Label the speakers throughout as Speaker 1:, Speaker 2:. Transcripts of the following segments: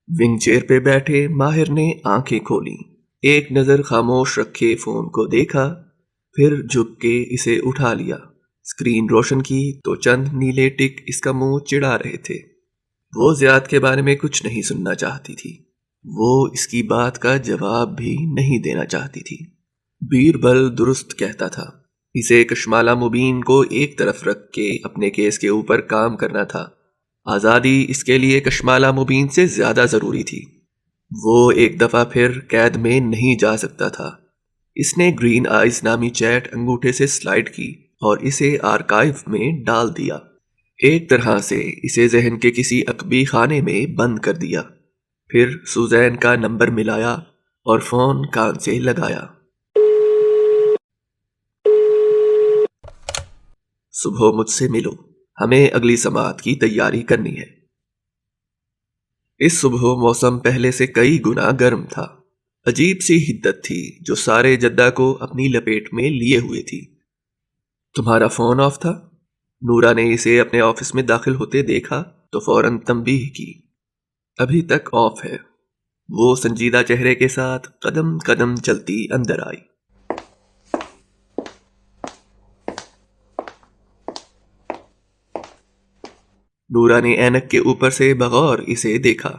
Speaker 1: Wing chair پہ بیٹھے ماہر نے آنکھیں کھولی، ایک نظر خاموش رکھے فون کو دیکھا، پھر جھک کے اسے اٹھا لیا۔ اسکرین روشن کی تو چند نیلے ٹک اس کا منہ چڑھا رہے تھے۔ وہ زیاد کے بارے میں کچھ نہیں سننا چاہتی تھی، وہ اس کی بات کا جواب بھی نہیں دینا چاہتی تھی۔ بیربل درست کہتا تھا، اسے کشمالہ مبین کو ایک طرف رکھ کے اپنے کیس کے اوپر کام کرنا تھا۔ آزادی اس کے لیے کشمالہ مبین سے زیادہ ضروری تھی۔ وہ ایک دفعہ پھر قید میں نہیں جا سکتا تھا۔ اس نے گرین آئیز نامی چیٹ انگوٹھے سے سلائیڈ کی اور اسے آرکائیو میں ڈال دیا۔ ایک طرح سے اسے ذہن کے کسی عقبی خانے میں بند کر دیا۔ پھر سوزین کا نمبر ملایا اور فون کان سے لگایا۔ صبح مجھ سے ملو، ہمیں اگلی سماعت کی تیاری کرنی ہے۔ اس صبح موسم پہلے سے کئی گنا گرم تھا۔ عجیب سی حدت تھی جو سارے جدہ کو اپنی لپیٹ میں لیے ہوئے تھی۔ تمہارا فون آف تھا؟ نورا نے اسے اپنے آفس میں داخل ہوتے دیکھا تو فوراً تنبیہ کی۔ ابھی تک آف ہے۔ وہ سنجیدہ چہرے کے ساتھ قدم قدم چلتی اندر آئی۔ نورا نے اینک کے اوپر سے بغور اسے دیکھا۔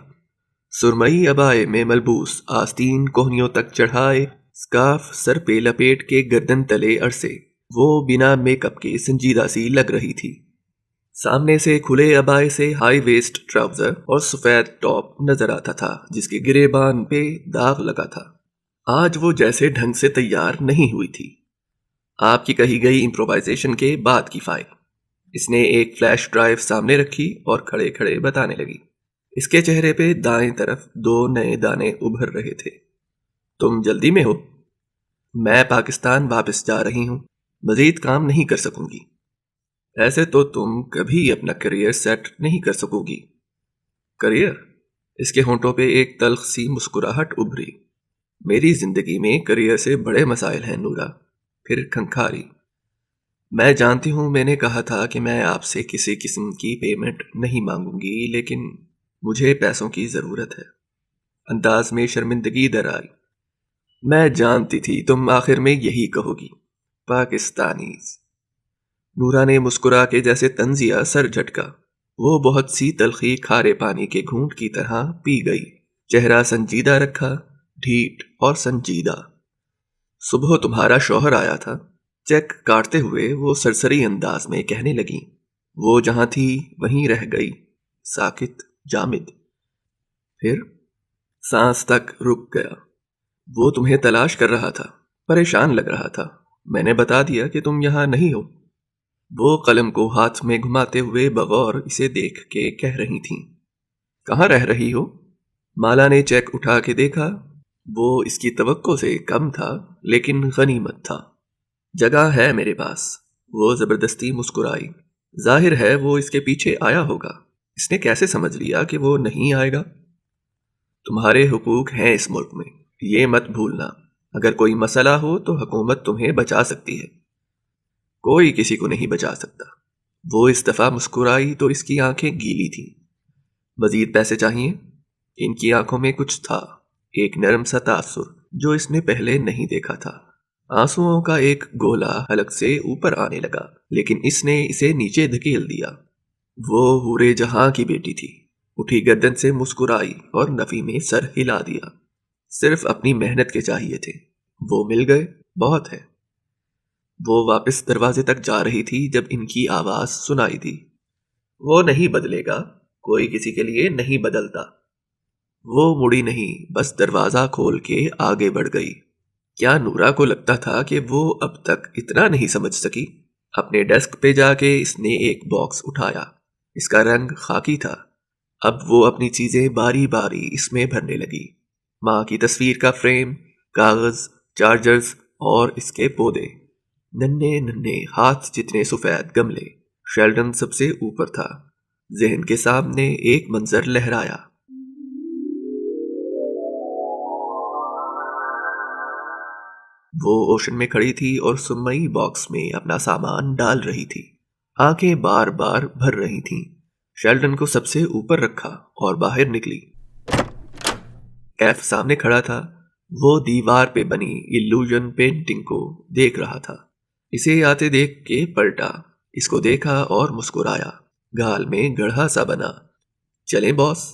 Speaker 1: سرمئی عبائے میں ملبوس، آستین کوہنیوں تک چڑھائے، سکارف سر پہ لپیٹ کے گردن تلے عرصے، وہ بنا میک اپ کے سنجیدہ سی لگ رہی تھی۔ سامنے سے کھلے عبائے سے ہائی ویسٹ ٹراؤزر اور سفید ٹاپ نظر آتا تھا جس کے گریبان پہ داغ لگا تھا۔ آج وہ جیسے ڈھنگ سے تیار نہیں ہوئی تھی۔ آپ کی کہی گئی امپرووائزیشن کے بعد کی فائل۔ اس نے ایک فلیش ڈرائیو سامنے رکھی اور کھڑے کھڑے بتانے لگی۔ اس کے چہرے پہ دائیں طرف 2 نئے دانے ابھر رہے تھے۔ تم جلدی میں ہو؟ میں پاکستان واپس جا رہی ہوں، مزید کام نہیں کر سکوں گی۔ ایسے تو تم کبھی اپنا کریئر سیٹ نہیں کر سکو گی۔ کریئر؟ اس کے ہونٹوں پہ ایک تلخ سی مسکراہٹ ابھری۔ میری زندگی میں کریئر سے بڑے مسائل ہیں نورا۔ پھر کھنکھاری۔ میں جانتی ہوں میں نے کہا تھا کہ میں آپ سے کسی قسم کی پیمنٹ نہیں مانگوں گی، لیکن مجھے پیسوں کی ضرورت ہے۔ انداز میں شرمندگی در آئی۔ میں جانتی تھی تم آخر میں یہی کہو گی، پاکستانیز۔ نورا نے مسکرا کے جیسے تنزیہ سر جھٹکا۔ وہ بہت سی تلخی کھارے پانی کے گھونٹ کی طرح پی گئی۔ چہرہ سنجیدہ رکھا، ڈھیٹ اور سنجیدہ۔ صبح تمہارا شوہر آیا تھا؟ چیک کاٹتے ہوئے وہ سرسری انداز میں کہنے لگی۔ وہ جہاں تھی وہیں رہ گئی، ساکت، جامد۔ پھر سانس تک رک گیا۔ وہ تمہیں تلاش کر رہا تھا، پریشان لگ رہا تھا۔ میں نے بتا دیا کہ تم یہاں نہیں ہو۔ وہ قلم کو ہاتھ میں گھماتے ہوئے بغور اسے دیکھ کے کہہ رہی تھیں۔ کہاں رہ رہی ہو؟ مالا نے چیک اٹھا کے دیکھا۔ وہ اس کی توقع سے کم تھا لیکن غنیمت تھا۔ جگہ ہے میرے پاس۔ وہ زبردستی مسکرائی۔ ظاہر ہے وہ اس کے پیچھے آیا ہوگا۔ اس نے کیسے سمجھ لیا کہ وہ نہیں آئے گا؟ تمہارے حقوق ہیں اس ملک میں، یہ مت بھولنا۔ اگر کوئی مسئلہ ہو تو حکومت تمہیں بچا سکتی ہے۔ کوئی کسی کو نہیں بچا سکتا۔ وہ اس دفعہ مسکرائی تو اس کی آنکھیں گیلی تھیں۔ مزید پیسے چاہیے؟ ان کی آنکھوں میں کچھ تھا، ایک نرم سا تاثر جو اس نے پہلے نہیں دیکھا تھا۔ آنسوؤں کا ایک گولا حلق سے اوپر آنے لگا لیکن اس نے اسے نیچے دھکیل دیا۔ وہ حورے جہاں کی بیٹی تھی۔ اٹھی گردن سے مسکرائی اور نفی میں سر ہلا دیا۔ صرف اپنی محنت کے چاہیے تھے، وہ مل گئے، بہت ہے۔ وہ واپس دروازے تک جا رہی تھی جب ان کی آواز سنائی دی۔ وہ نہیں بدلے گا، کوئی کسی کے لیے نہیں بدلتا۔ وہ مڑی نہیں، بس دروازہ کھول کے آگے بڑھ گئی۔ کیا نورا کو لگتا تھا کہ وہ اب تک اتنا نہیں سمجھ سکی؟ اپنے ڈیسک پہ جا کے اس نے ایک باکس اٹھایا۔ اس کا رنگ خاکی تھا۔ اب وہ اپنی چیزیں باری باری اس میں بھرنے لگی۔ ماں کی تصویر کا فریم، کاغذ، چارجرز اور اس کے پودے، ننھے ننھے ہاتھ جتنے سفید گملے۔ شیلڈن سب سے اوپر تھا۔ ذہن کے سامنے ایک منظر لہرایا۔ وہ اوشن میں کھڑی تھی اور سرمئی باکس میں اپنا سامان ڈال رہی تھی۔ آنکھیں بار بار بھر رہی تھیں۔ شیلڈن کو سب سے اوپر رکھا اور باہر نکلی۔ کیف سامنے کھڑا تھا، وہ دیوار پہ بنی ایلوژن پینٹنگ کو دیکھ رہا تھا۔ اسے آتے دیکھ کے پلٹا، اس کو دیکھا اور مسکرایا، گال میں گڑھا سا بنا۔ چلیں باس؟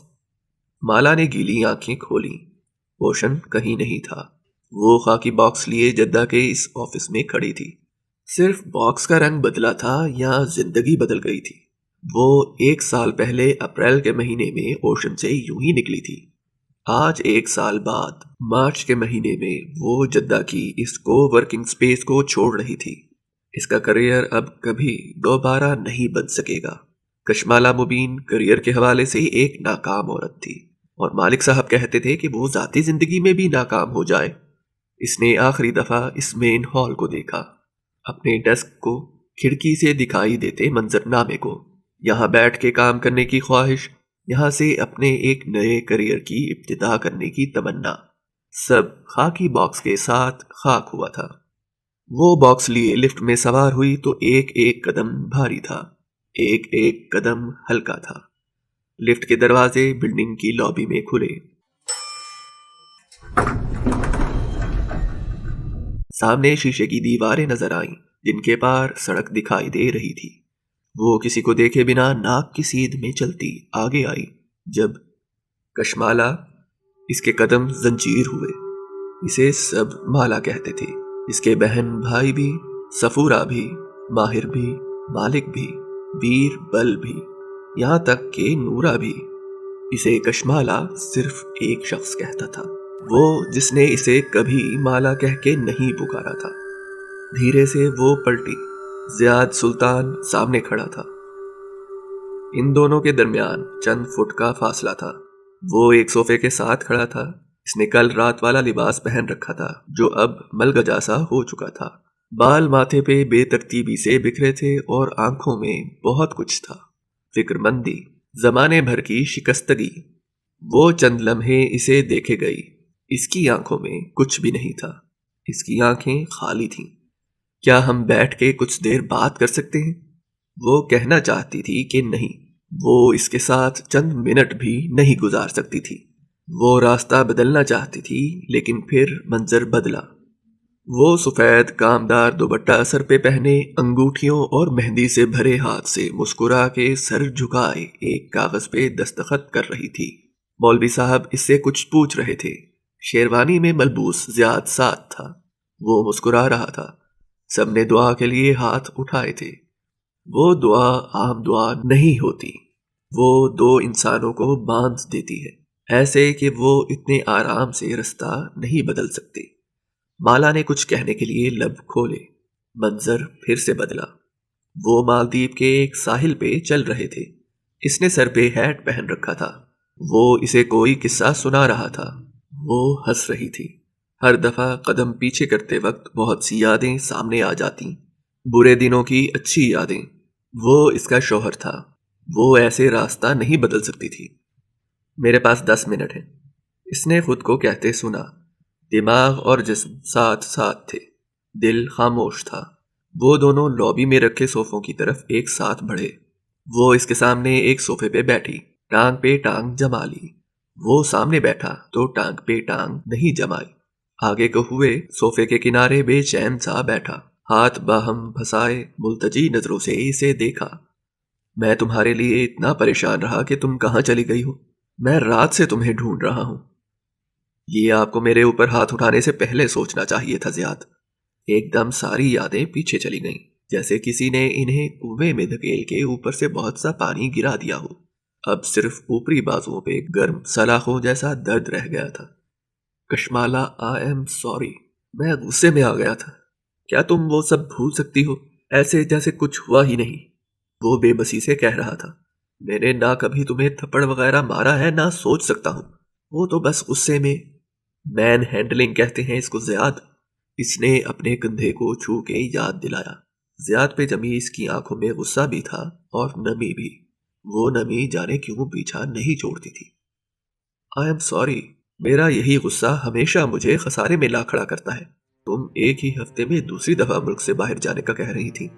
Speaker 1: مالا نے گیلی آنکھیں کھولی۔ اوشن کہیں نہیں تھا۔ وہ خاکی باکس لیے جدہ کے اس آفس میں کھڑی تھی۔ صرف باکس کا رنگ بدلا تھا یا زندگی بدل گئی تھی؟ وہ 1 سال پہلے اپریل کے مہینے میں اوشن سے یوں ہی نکلی تھی۔ آج 1 سال بعد مارچ کے مہینے میں وہ جدہ کی اس کو ورکنگ سپیس کو چھوڑ رہی تھی۔ اس کا کریئر اب کبھی دوبارہ نہیں بن سکے گا۔ کشمالہ مبین کریئر کے حوالے سے ایک ناکام عورت تھی، اور مالک صاحب کہتے تھے کہ وہ ذاتی زندگی میں بھی ناکام ہو جائے۔ اس نے آخری دفعہ اس مین ہال کو دیکھا، اپنے ڈیسک کو، کھڑکی سے دکھائی دیتے منظرنامے کو، یہاں بیٹھ کے کام کرنے کی خواہش، یہاں سے اپنے ایک نئے کریئر کی ابتدا کرنے کی تمنا، سب خاکی باکس کے ساتھ خاک ہوا تھا۔ وہ باکس لیے لفٹ میں سوار ہوئی تو ایک ایک قدم بھاری تھا، ایک ایک قدم ہلکا تھا۔ لفٹ کے دروازے بلڈنگ کی لابی میں کھلے۔ سامنے شیشے کی دیواریں نظر آئیں جن کے پار سڑک دکھائی دے رہی تھی۔ وہ کسی کو دیکھے بنا ناک کی سیدھ میں چلتی آگے آئی۔ جب کشمالہ، اس کے قدم زنجیر ہوئے۔ اسے سب مالا کہتے تھے، اس کے بہن بھائی بھی، سفورہ بھی، ماہر بھی، مالک بھی، بیر بل بھی، یہاں تک کہ نورا بھی۔ اسے کشمالہ صرف ایک شخص کہتا تھا، وہ جس نے اسے کبھی مالا کہہ کے نہیں پکارا تھا۔ دھیرے سے وہ پلٹی۔ زیاد سلطان سامنے کھڑا تھا۔ ان دونوں کے درمیان چند فٹ کا فاصلہ تھا۔ وہ ایک صوفے کے ساتھ کھڑا تھا۔ اس نے کل رات والا لباس پہن رکھا تھا جو اب ملگجا سا ہو چکا تھا۔ بال ماتھے پہ بے ترتیبی سے بکھرے تھے اور آنکھوں میں بہت کچھ تھا، فکر مندی، زمانے بھر کی شکستگی۔ وہ چند لمحے اسے دیکھے گئی۔ اس کی آنکھوں میں کچھ بھی نہیں تھا، اس کی آنکھیں خالی تھیں۔ کیا ہم بیٹھ کے کچھ دیر بات کر سکتے ہیں؟ وہ کہنا چاہتی تھی کہ نہیں، وہ اس کے ساتھ چند منٹ بھی نہیں گزار سکتی تھی۔ وہ راستہ بدلنا چاہتی تھی، لیکن پھر منظر بدلا۔ وہ سفید کامدار دوپٹہ سر پہ پہنے، انگوٹھیوں اور مہندی سے بھرے ہاتھ سے مسکرا کے سر جھکائے ایک کاغذ پہ دستخط کر رہی تھی۔ مولوی صاحب اس سے کچھ پوچھ رہے تھے۔ شیروانی میں ملبوس زیاد ساتھ تھا۔ وہ مسکرا رہا تھا۔ سب نے دعا کے لیے ہاتھ اٹھائے تھے۔ وہ دعا عام دعا نہیں ہوتی، وہ 2 انسانوں کو باندھ دیتی ہے، ایسے کہ وہ اتنے آرام سے رستہ نہیں بدل سکتے۔ مالا نے کچھ کہنے کے لیے لب کھولے۔ منظر پھر سے بدلا۔ وہ مالدیپ کے ایک ساحل پہ چل رہے تھے۔ اس نے سر پہ ہیٹ پہن رکھا تھا۔ وہ اسے کوئی قصہ سنا رہا تھا۔ وہ ہنس رہی تھی۔ ہر دفعہ قدم پیچھے کرتے وقت بہت سی یادیں سامنے آ جاتی، برے دنوں کی اچھی یادیں۔ وہ اس کا شوہر تھا، وہ ایسے راستہ نہیں بدل سکتی تھی۔ میرے پاس 10 منٹ ہیں، اس نے خود کو کہتے سنا۔ دماغ اور جسم ساتھ ساتھ تھے، دل خاموش تھا۔ وہ دونوں لابی میں رکھے صوفوں کی طرف ایک ساتھ بڑھے۔ وہ اس کے سامنے ایک صوفے پہ بیٹھی، ٹانگ پہ ٹانگ جما لی۔ وہ سامنے بیٹھا تو ٹانگ پہ ٹانگ نہیں جمائی۔ آگے کو ہوئے صوفے کے کنارے بے چین سا بیٹھا، ہاتھ باہم پھنسائے ملتجی نظروں سے اسے دیکھا۔ میں تمہارے لیے اتنا پریشان رہا کہ تم کہاں چلی گئی ہو؟ میں رات سے تمہیں ڈھونڈ رہا ہوں۔ یہ آپ کو میرے اوپر ہاتھ اٹھانے سے پہلے سوچنا چاہیے تھا زیاد۔ ایک دم ساری یادیں پیچھے چلی گئیں، جیسے کسی نے انہیں کنویں میں دھکیل کے اوپر سے بہت سا پانی گرا دیا ہو۔ اب صرف اوپری بازوؤں پہ گرم سلاخوں جیسا درد رہ گیا تھا۔ کشمالہ، آئی ایم سوری، میں غصے میں آ گیا تھا۔ کیا تم وہ سب بھول سکتی ہو، ایسے جیسے کچھ ہوا ہی نہیں؟ وہ بے بسی سے کہہ رہا تھا۔ میں نے نہ کبھی تمہیں تھپڑ وغیرہ مارا ہے، نہ سوچ سکتا ہوں۔ وہ تو بس غصے میں، مین ہینڈلنگ کہتے ہیں اس کو زیاد۔ اس نے اپنے کندھے کو چھو کے یاد دلایا۔ زیاد پہ جمی اس کی آنکھوں میں غصہ بھی تھا اور نمی بھی۔ وہ نمی جانے کیوں پیچھا نہیں چھوڑتی تھی۔ آئی ایم سوری، میرا یہی غصہ ہمیشہ مجھے خسارے میں لا کھڑا کرتا ہے۔ تم ایک ہی ہفتے میں دوسری دفعہ ملک سے باہر جانے کا کہہ رہی تھی۔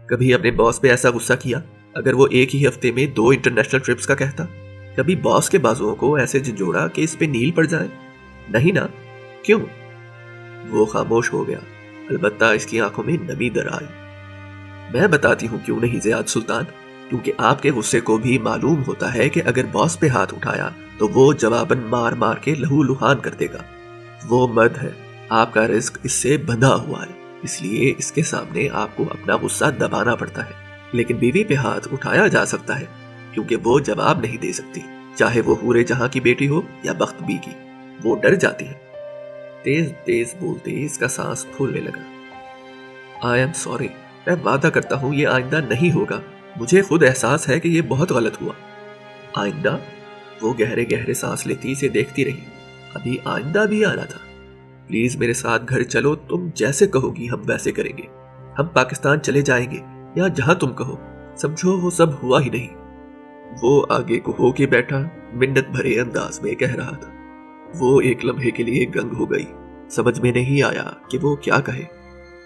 Speaker 1: کبھی اپنے باس پہ ایسا غصہ کیا اگر وہ ایک ہی ہفتے میں 2 انٹرنیشنل ٹرپس کا کہتا؟ کبھی باس کے بازوؤں کو ایسے جھنجھوڑا کہ اس پہ نیل پڑ جائے؟ نہیں نا؟ کیوں؟ وہ خاموش ہو گیا، البتہ اس کی آنکھوں میں نمی در آئی۔ میں بتاتی ہوں کیوں نہیں زیاد سلطان، کیونکہ آپ کے غصے کو بھی معلوم ہوتا ہے کہ اگر باس پہ ہاتھ اٹھایا تو وہ جواباً مار مار کے لہو لہان کر دے گا۔ وہ مرد ہے، آپ کا رزق اس سے بندھا ہوا ہے، اس لیے اس کے سامنے آپ کو اپنا غصہ دبانا پڑتا ہے۔ لیکن بیوی پہ ہاتھ اٹھایا جا سکتا ہے کیونکہ وہ جواب نہیں دے سکتی، چاہے وہ حورے جہاں کی بیٹی ہو یا بخت بی کی، وہ ڈر جاتی ہے۔ تیز تیز بولتے اس کا سانس پھولنے لگا۔ آئی ایم سوری، میں وعدہ کرتا ہوں یہ آئندہ نہیں ہوگا، مجھے خود احساس ہے کہ یہ بہت غلط ہوا۔ آئندہ؟ وہ گہرے گہرے سانس لیتی اسے دیکھتی رہی۔ ابھی آئندہ بھی آنا تھا؟ پلیز میرے ساتھ گھر چلو، تم جیسے کہو گی ہم ویسے کریں گے، ہم پاکستان چلے جائیں گے یا جہاں تم کہو، سمجھو وہ سب ہوا ہی نہیں۔ وہ آگے کو ہو کے بیٹھا، منت بھرے انداز میں کہہ رہا تھا۔ وہ ایک لمحے کے لیے گنگ ہو گئی، سمجھ میں نہیں آیا کہ وہ کیا کہے۔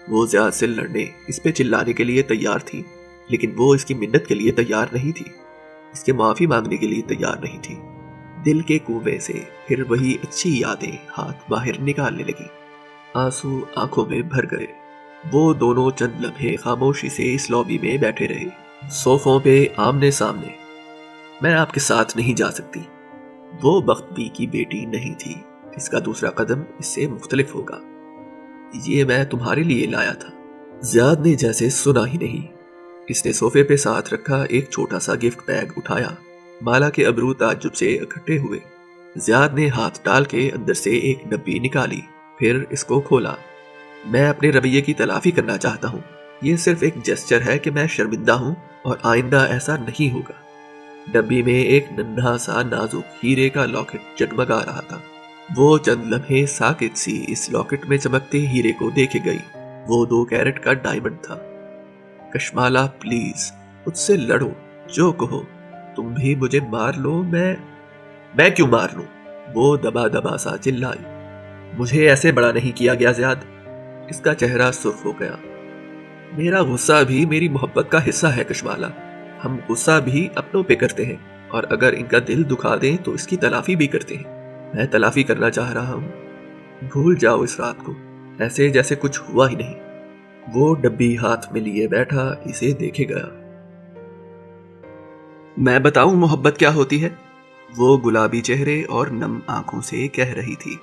Speaker 1: وہ زیاد سے لڑنے، اس پہ چلانے کے لیے تیار تھی، لیکن وہ اس کی منت کے لیے تیار نہیں تھی، اس کے معافی مانگنے کے لیے تیار نہیں تھی۔ دل کے کنویں سے پھر وہی اچھی یادیں ہاتھ باہر نکالنے لگی، آنسو آنکھوں میں بھر گئے۔ وہ دونوں چند لمحے خاموشی سے اس لابی میں بیٹھے رہے، صوفوں پہ آمنے سامنے۔ میں آپ کے ساتھ نہیں جا سکتی، وہ بخت بی کی بیٹی نہیں تھی، اس کا دوسرا قدم اس سے مختلف ہوگا۔ یہ میں تمہارے لیے لایا تھا۔ زیاد نے جیسے سنا ہی نہیں، اس نے صوفے پہ ساتھ رکھا ایک چھوٹا سا گفٹ بیگ اٹھایا۔ مالا کے ابرو تعجب سے اکٹھے ہوئے۔ زیاد نے ہاتھ ڈال کے اندر سے ایک ڈبی نکالی، پھر اس کو کھولا۔ میں اپنے رویے کی تلافی کرنا چاہتا ہوں، یہ صرف ایک جسچر ہے کہ میں شرمندہ ہوں اور آئندہ ایسا نہیں ہوگا۔ ڈبی میں ایک ننھا سا نازک ہیرے کا لاکٹ جگمگا رہا تھا۔ وہ چند لمحے ساکت سی اس لاکٹ میں چمکتے ہیرے کو دیکھے گئی۔ وہ 2 کیرٹ کا ڈائمنڈ تھا۔ کشمالا پلیز مجھ سے لڑو، جو کہو، تم بھی مجھے مار لو، میں کیوں مار لوں؟ وہ دبا دبا سا چلائی۔ مجھے ایسے بڑا نہیں کیا گیا زیاد۔ اس کا چہرہ سرخ ہو گیا۔ میرا غصہ بھی میری محبت کا حصہ ہے کشمالا، ہم غصہ بھی اپنوں پہ کرتے ہیں، اور اگر ان کا دل دکھا دیں تو اس کی تلافی بھی کرتے ہیں۔ میں تلافی کرنا چاہ رہا ہوں، بھول جاؤ اس رات کو، ایسے جیسے کچھ ہوا ہی نہیں۔ وہ ڈبی ہاتھ میں لیے بیٹھا اسے دیکھے گیا۔ میں بتاؤں محبت کیا ہوتی ہے؟ وہ گلابی چہرے اور نم آنکھوں سے کہہ رہی تھی۔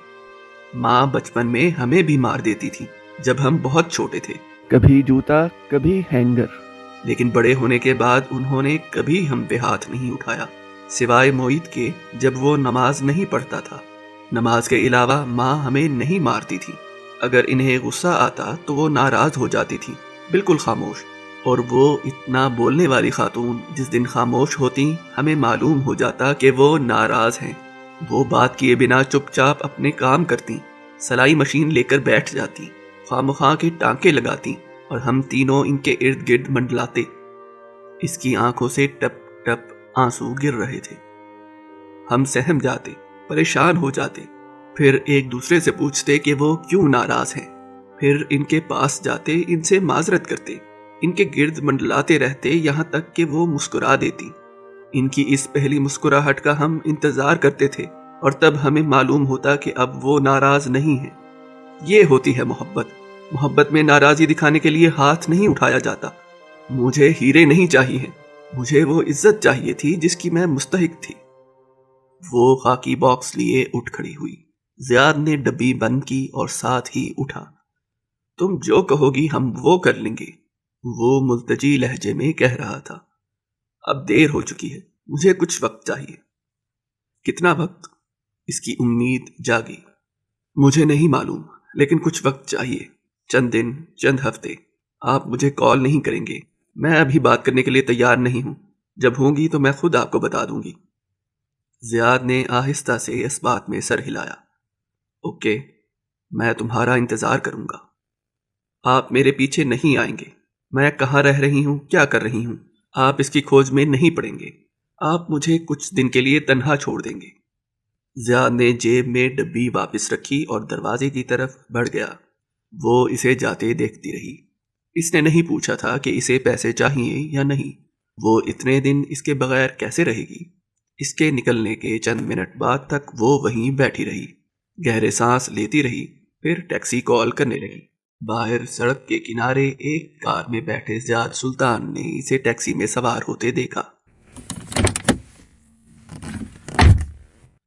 Speaker 1: ماں بچپن میں ہمیں بھی مار دیتی تھی جب ہم بہت چھوٹے تھے، کبھی جوتا کبھی ہینگر، لیکن بڑے ہونے کے بعد انہوں نے کبھی ہم پہ ہاتھ نہیں اٹھایا، سوائے معید کے جب وہ نماز نہیں پڑھتا تھا۔ نماز کے علاوہ ماں ہمیں نہیں مارتی تھی۔ اگر انہیں غصہ آتا تو وہ ناراض ہو جاتی تھی، بالکل خاموش، اور وہ اتنا بولنے والی خاتون جس دن خاموش ہوتی ہمیں معلوم ہو جاتا کہ وہ ناراض ہیں۔ وہ بات کیے بنا چپ چاپ اپنے کام کرتی، سلائی مشین لے کر بیٹھ جاتی، خواہ کے ٹانکے لگاتی، اور ہم تینوں ان کے ارد گرد منڈلاتے۔ اس کی آنکھوں سے ٹپ ٹپ آنسو گر رہے تھے۔ ہم سہم جاتے، پریشان ہو جاتے، پھر ایک دوسرے سے پوچھتے کہ وہ کیوں ناراض ہیں، پھر ان کے پاس جاتے، ان سے معذرت کرتے، ان کے گرد منڈلاتے رہتے یہاں تک کہ وہ مسکرا دیتی۔ ان کی اس پہلی مسکراہٹ کا ہم انتظار کرتے تھے، اور تب ہمیں معلوم ہوتا کہ اب وہ ناراض نہیں ہیں۔ یہ ہوتی ہے محبت۔ محبت میں ناراضی دکھانے کے لیے ہاتھ نہیں اٹھایا جاتا۔ مجھے ہیرے نہیں چاہیے، مجھے وہ عزت چاہیے تھی جس کی میں مستحق تھی۔ وہ خاکی باکس لیے اٹھ کھڑی ہوئی۔ زیاد نے ڈبی بند کی اور ساتھ ہی اٹھا۔ تم جو کہو گی ہم وہ کر لیں گے، وہ ملتجی لہجے میں کہہ رہا تھا۔ اب دیر ہو چکی ہے، مجھے کچھ وقت چاہیے۔ کتنا وقت؟ اس کی امید جاگی۔ مجھے نہیں معلوم، لیکن کچھ وقت چاہیے، چند دن، چند ہفتے۔ آپ مجھے کال نہیں کریں گے، میں ابھی بات کرنے کے لیے تیار نہیں ہوں، جب ہوں گی تو میں خود آپ کو بتا دوں گی۔ زیاد نے آہستہ سے اس بات میں سر ہلایا۔ اوکے، میں تمہارا انتظار کروں گا۔ آپ میرے پیچھے نہیں آئیں گے، میں کہاں رہ رہی ہوں، کیا کر رہی ہوں، آپ اس کی کھوج میں نہیں پڑیں گے، آپ مجھے کچھ دن کے لیے تنہا چھوڑ دیں گے۔ زیاد نے جیب میں ڈبی واپس رکھی اور دروازے کی طرف بڑھ گیا۔ وہ اسے جاتے دیکھتی رہی۔ اس نے نہیں پوچھا تھا کہ اسے پیسے چاہیے یا نہیں، وہ اتنے دن اس کے بغیر کیسے رہے گی۔ اس کے نکلنے کے چند منٹ بعد تک وہ وہیں بیٹھی رہی، گہرے سانس لیتی رہی، پھر ٹیکسی کال کرنے لگی۔ باہر سڑک کے کنارے ایک کار میں بیٹھے زیاد سلطان نے اسے ٹیکسی میں سوار ہوتے دیکھا۔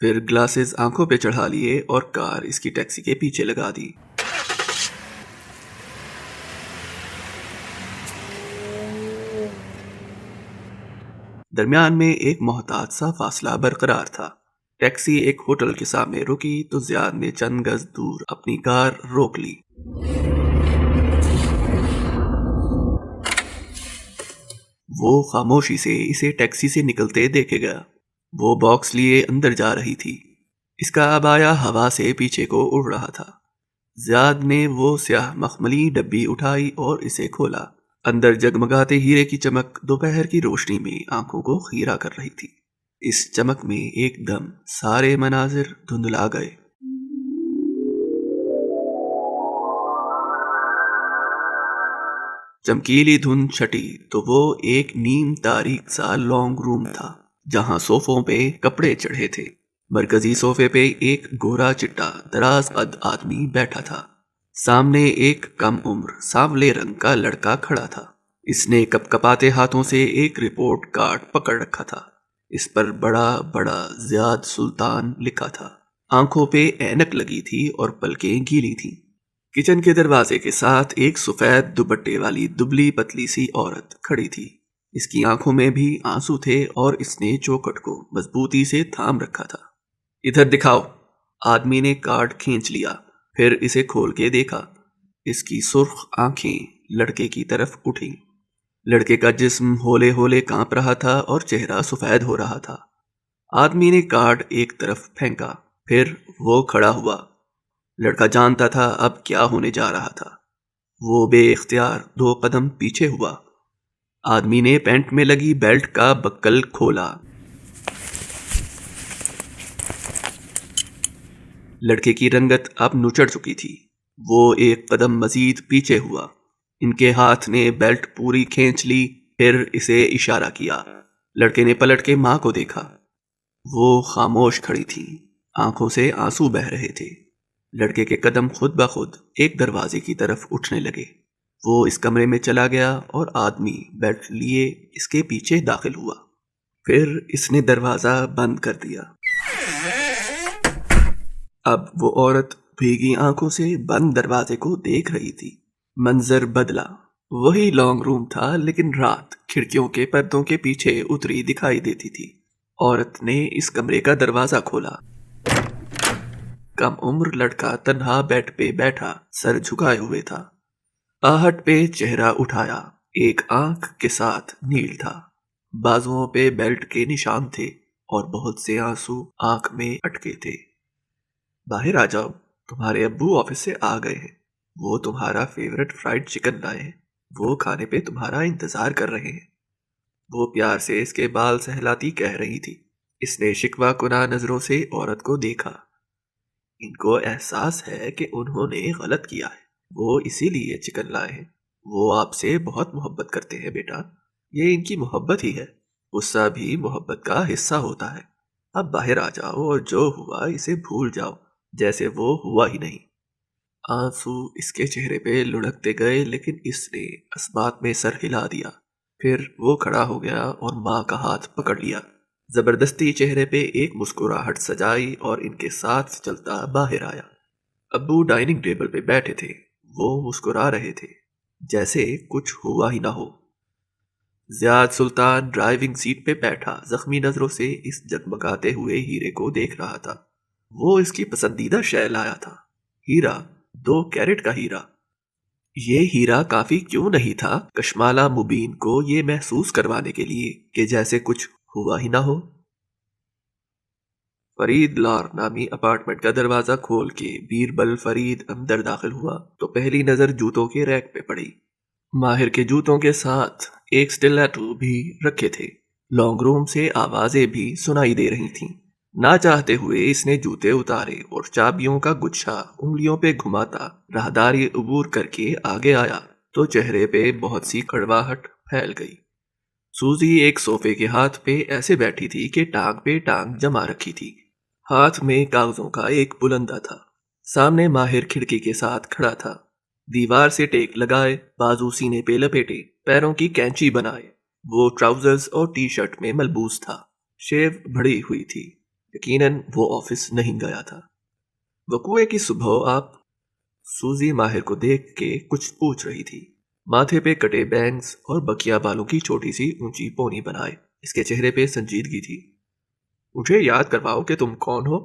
Speaker 1: پھر گلاسز آنکھوں پہ چڑھا لیے اور کار اس کی ٹیکسی کے پیچھے لگا دی۔ درمیان میں ایک محتاط سا فاصلہ برقرار تھا۔ ٹیکسی ایک ہوٹل کے سامنے رکی تو زیاد نے چند گز دور اپنی کار روک لی۔ وہ خاموشی سے اسے ٹیکسی سے نکلتے دیکھے گیا۔ وہ باکس لیے اندر جا رہی تھی، اس کا عبایا ہوا سے پیچھے کو اڑ رہا تھا۔ زیاد نے وہ سیاہ مخملی ڈبی اٹھائی اور اسے کھولا۔ اندر جگمگاتے ہیرے کی چمک دوپہر کی روشنی میں آنکھوں کو خیرہ کر رہی تھی۔ اس چمک میں ایک دم سارے مناظر دھندلا گئے۔ چمکیلی دھند چھٹی تو وہ ایک نیم تاریک سا لانگ روم تھا جہاں صوفوں پہ کپڑے چڑھے تھے۔ مرکزی صوفے پہ ایک گورا چٹا دراز قد آدمی بیٹھا تھا۔ سامنے ایک کم عمر سانولے رنگ کا لڑکا کھڑا تھا۔ اس نے کپ کپاتے ہاتھوں سے ایک رپورٹ کارڈ پکڑ رکھا تھا۔ اس پر بڑا بڑا زیاد سلطان لکھا تھا۔ آنکھوں پہ اینک لگی تھی اور پلکیں گیلی تھیں۔ کچن کے دروازے کے ساتھ ایک سفید دوپٹے والی دبلی پتلی سی عورت کھڑی تھی۔ اس کی آنکھوں میں بھی آنسو تھے اور اس نے چوکھٹ کو مضبوطی سے تھام رکھا تھا۔ ادھر دکھاؤ۔ آدمی نے کارڈ کھینچ لیا، پھر اسے کھول کے دیکھا۔ اس کی سرخ آنکھیں لڑکے کی طرف اٹھیں۔ لڑکے کا جسم ہولے ہولے کانپ رہا تھا اور چہرہ سفید ہو رہا تھا۔ آدمی نے کارڈ ایک طرف پھینکا، پھر وہ کھڑا ہوا۔ لڑکا جانتا تھا اب کیا ہونے جا رہا تھا۔ وہ بے اختیار 2 قدم پیچھے ہوا۔ آدمی نے پینٹ میں لگی بیلٹ کا بکل کھولا۔ لڑکے کی رنگت اب نچڑ چکی تھی۔ وہ ایک قدم مزید پیچھے ہوا۔ ان کے ہاتھ نے بیلٹ پوری کھینچ لی، پھر اسے اشارہ کیا۔ لڑکے نے پلٹ کے ماں کو دیکھا۔ وہ خاموش کھڑی تھی، آنکھوں سے آنسو بہہ رہے تھے۔ لڑکے کے قدم خود بخود ایک دروازے کی طرف اٹھنے لگے۔ وہ اس کمرے میں چلا گیا اور آدمی بیلٹ لیے اس کے پیچھے داخل ہوا۔ پھر اس نے دروازہ بند کر دیا۔ اب وہ عورت بھیگی آنکھوں سے بند دروازے کو دیکھ رہی تھی۔ منظر بدلا۔ وہی لانگ روم تھا، لیکن رات کھڑکیوں کے پردوں کے پیچھے اتری دکھائی دیتی تھی۔ عورت نے اس کمرے کا دروازہ کھولا۔ کم عمر لڑکا تنہا بیڈ پہ بیٹھا سر جھکائے ہوئے تھا۔ آہٹ پہ چہرہ اٹھایا، ایک آنکھ کے ساتھ نیل تھا۔ بازوؤں پہ بیلٹ کے نشان تھے اور بہت سے آنسو آنکھ میں اٹکے تھے۔ باہر آ جاؤ، تمہارے ابو آفس سے آ گئے ہیں۔ وہ تمہارا فیورٹ فرائیڈ چکن لائے ہیں۔ وہ کھانے پہ تمہارا انتظار کر رہے ہیں۔ وہ پیار سے اس کے بال سہلاتی کہہ رہی تھی۔ اس نے شکوہ کناں نظروں سے عورت کو دیکھا۔ ان کو احساس ہے کہ انہوں نے غلط کیا ہے۔ وہ اسی لیے چکن لائے ہیں۔ وہ آپ سے بہت محبت کرتے ہیں بیٹا۔ یہ ان کی محبت ہی ہے۔ غصہ بھی محبت کا حصہ ہوتا ہے۔ اب باہر آ جاؤ اور جو ہوا اسے بھول جاؤ جیسے وہ ہوا ہی نہیں۔ آنسو اس کے چہرے پہ لڑکتے گئے، لیکن اس نے اسبات میں سر ہلا دیا۔ پھر وہ کھڑا ہو گیا اور ماں کا ہاتھ پکڑ لیا۔ زبردستی چہرے پہ ایک مسکراہٹ سجائی اور ان کے ساتھ چلتا باہر آیا۔ ابو ڈائننگ ٹیبل پہ بیٹھے تھے۔ وہ مسکرا رہے تھے جیسے کچھ ہوا ہی نہ ہو۔ زیاد سلطان ڈرائیونگ سیٹ پہ بیٹھا زخمی نظروں سے اس جگمگاتے ہوئے ہیرے کو دیکھ رہا تھا۔ وہ اس کی پسندیدہ شے لایا تھا، ہیرا، 2 کیرٹ کا ہیرا۔ یہ ہیرا کافی کیوں نہیں تھا کشمالہ مبین کو یہ محسوس کروانے کے لیے کہ جیسے کچھ ہوا ہی نہ ہو۔ فرید لار نامی اپارٹمنٹ کا دروازہ کھول کے بیربل فرید اندر داخل ہوا تو پہلی نظر جوتوں کے ریک پہ پڑی۔ ماہر کے جوتوں کے ساتھ ایک سٹیلیٹو بھی رکھے تھے۔ لانگ روم سے آوازیں بھی سنائی دے رہی تھیں۔ نہ چاہتے ہوئے اس نے جوتے اتارے اور چابیوں کا گچھا انگلیوں پہ گھماتا راہداری عبور کر کے آگے آیا تو چہرے پہ بہت سی کڑواہٹ پھیل گئی۔ سوزی ایک صوفے کے ہاتھ پہ ایسے بیٹھی تھی کہ ٹانگ پہ ٹانگ جما رکھی تھی۔ ہاتھ میں کاغذوں کا ایک بلندہ تھا۔ سامنے ماہر کھڑکی کے ساتھ کھڑا تھا، دیوار سے ٹیک لگائے، بازو سینے پہ لپیٹے، پیروں کی کینچی بنائے۔ وہ ٹراؤزرز اور ٹی شرٹ میں ملبوس تھا، شیو بڑھی ہوئی تھی۔ یقیناً وہ آفس نہیں گیا تھا۔ وقوعے کی صبح آپ سوزی ماہر کو دیکھ کے کچھ پوچھ رہی تھی، ماتھے پہ کٹے بینگز اور بکیا بالوں کی چھوٹی سی اونچی پونی بنائے۔ اس کے چہرے پہ سنجیدگی تھی۔ مجھے یاد کرواؤ کہ تم کون ہو؟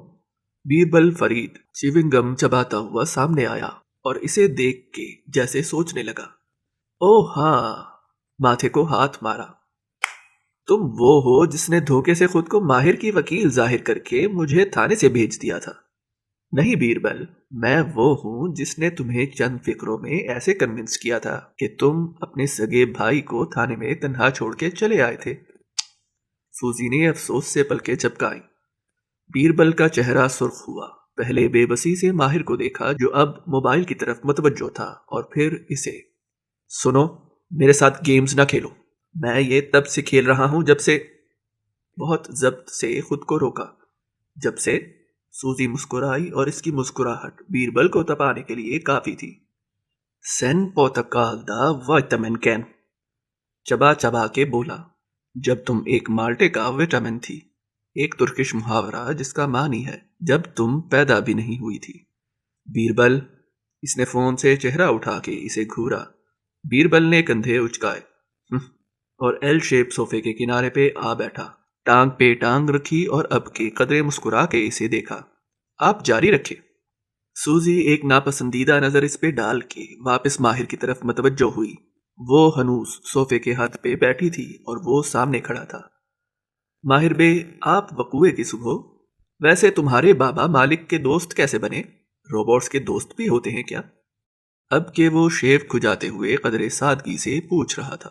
Speaker 1: بیربل فرید چیونگ گم چباتا ہوا سامنے آیا اور اسے دیکھ کے جیسے سوچنے لگا۔ اوہ ہاں، ماتھے کو ہاتھ مارا۔ تم وہ ہو جس نے دھوکے سے خود کو ماہر کی وکیل ظاہر کر کے مجھے تھانے سے بھیج دیا تھا۔ نہیں بیربل، میں وہ ہوں جس نے تمہیں چند فکروں میں ایسے کنونس کیا تھا کہ تم اپنے سگے بھائی کو تھانے میں تنہا چھوڑ کے چلے آئے تھے۔ سوزی نے افسوس سے پلکیں جھپکائیں۔ بیربل کا چہرہ سرخ ہوا۔ پہلے بے بسی سے ماہر کو دیکھا جو اب موبائل کی طرف متوجہ تھا، اور پھر اسے۔ سنو، میرے ساتھ گیمز نہ کھیلو، میں یہ تب سے کھیل رہا ہوں جب سے۔ بہت ضبط سے خود کو روکا۔ جب سے؟ سوزی مسکرائی اور اس کی مسکراہٹ بیربل کو تپانے کے لیے کافی تھی۔ سین پوتکال دا وائٹامن کین، چبا چبا کے بولا، جب تم ایک مالٹے کا وٹامن تھی، ایک ترکش محاورہ جس کا معنی ہے جب تم پیدا بھی نہیں ہوئی تھی۔ بیربل، اس نے فون سے چہرہ اٹھا کے اسے گھورا۔ بیربل نے کندھے اچکائے اور ایل شیپ صوفے کے کنارے پہ آ بیٹھا، ٹانگ پہ ٹانگ رکھی اور اب کے قدرے مسکرا کے اسے دیکھا۔ آپ جاری رکھے۔ سوزی ایک ناپسندیدہ نظر اس پہ ڈال کے واپس ماہر کی طرف متوجہ ہوئی۔ وہ ہنوز صوفے کے ہاتھ پہ بیٹھی تھی اور وہ سامنے کھڑا تھا۔ ماہر بے، آپ وقوعے کی صبح، ویسے تمہارے بابا مالک کے دوست کیسے بنے؟ روبوٹس کے دوست بھی ہوتے ہیں کیا؟ اب کہ وہ شیو کھجاتے ہوئے قدرے سادگی سے پوچھ رہا تھا۔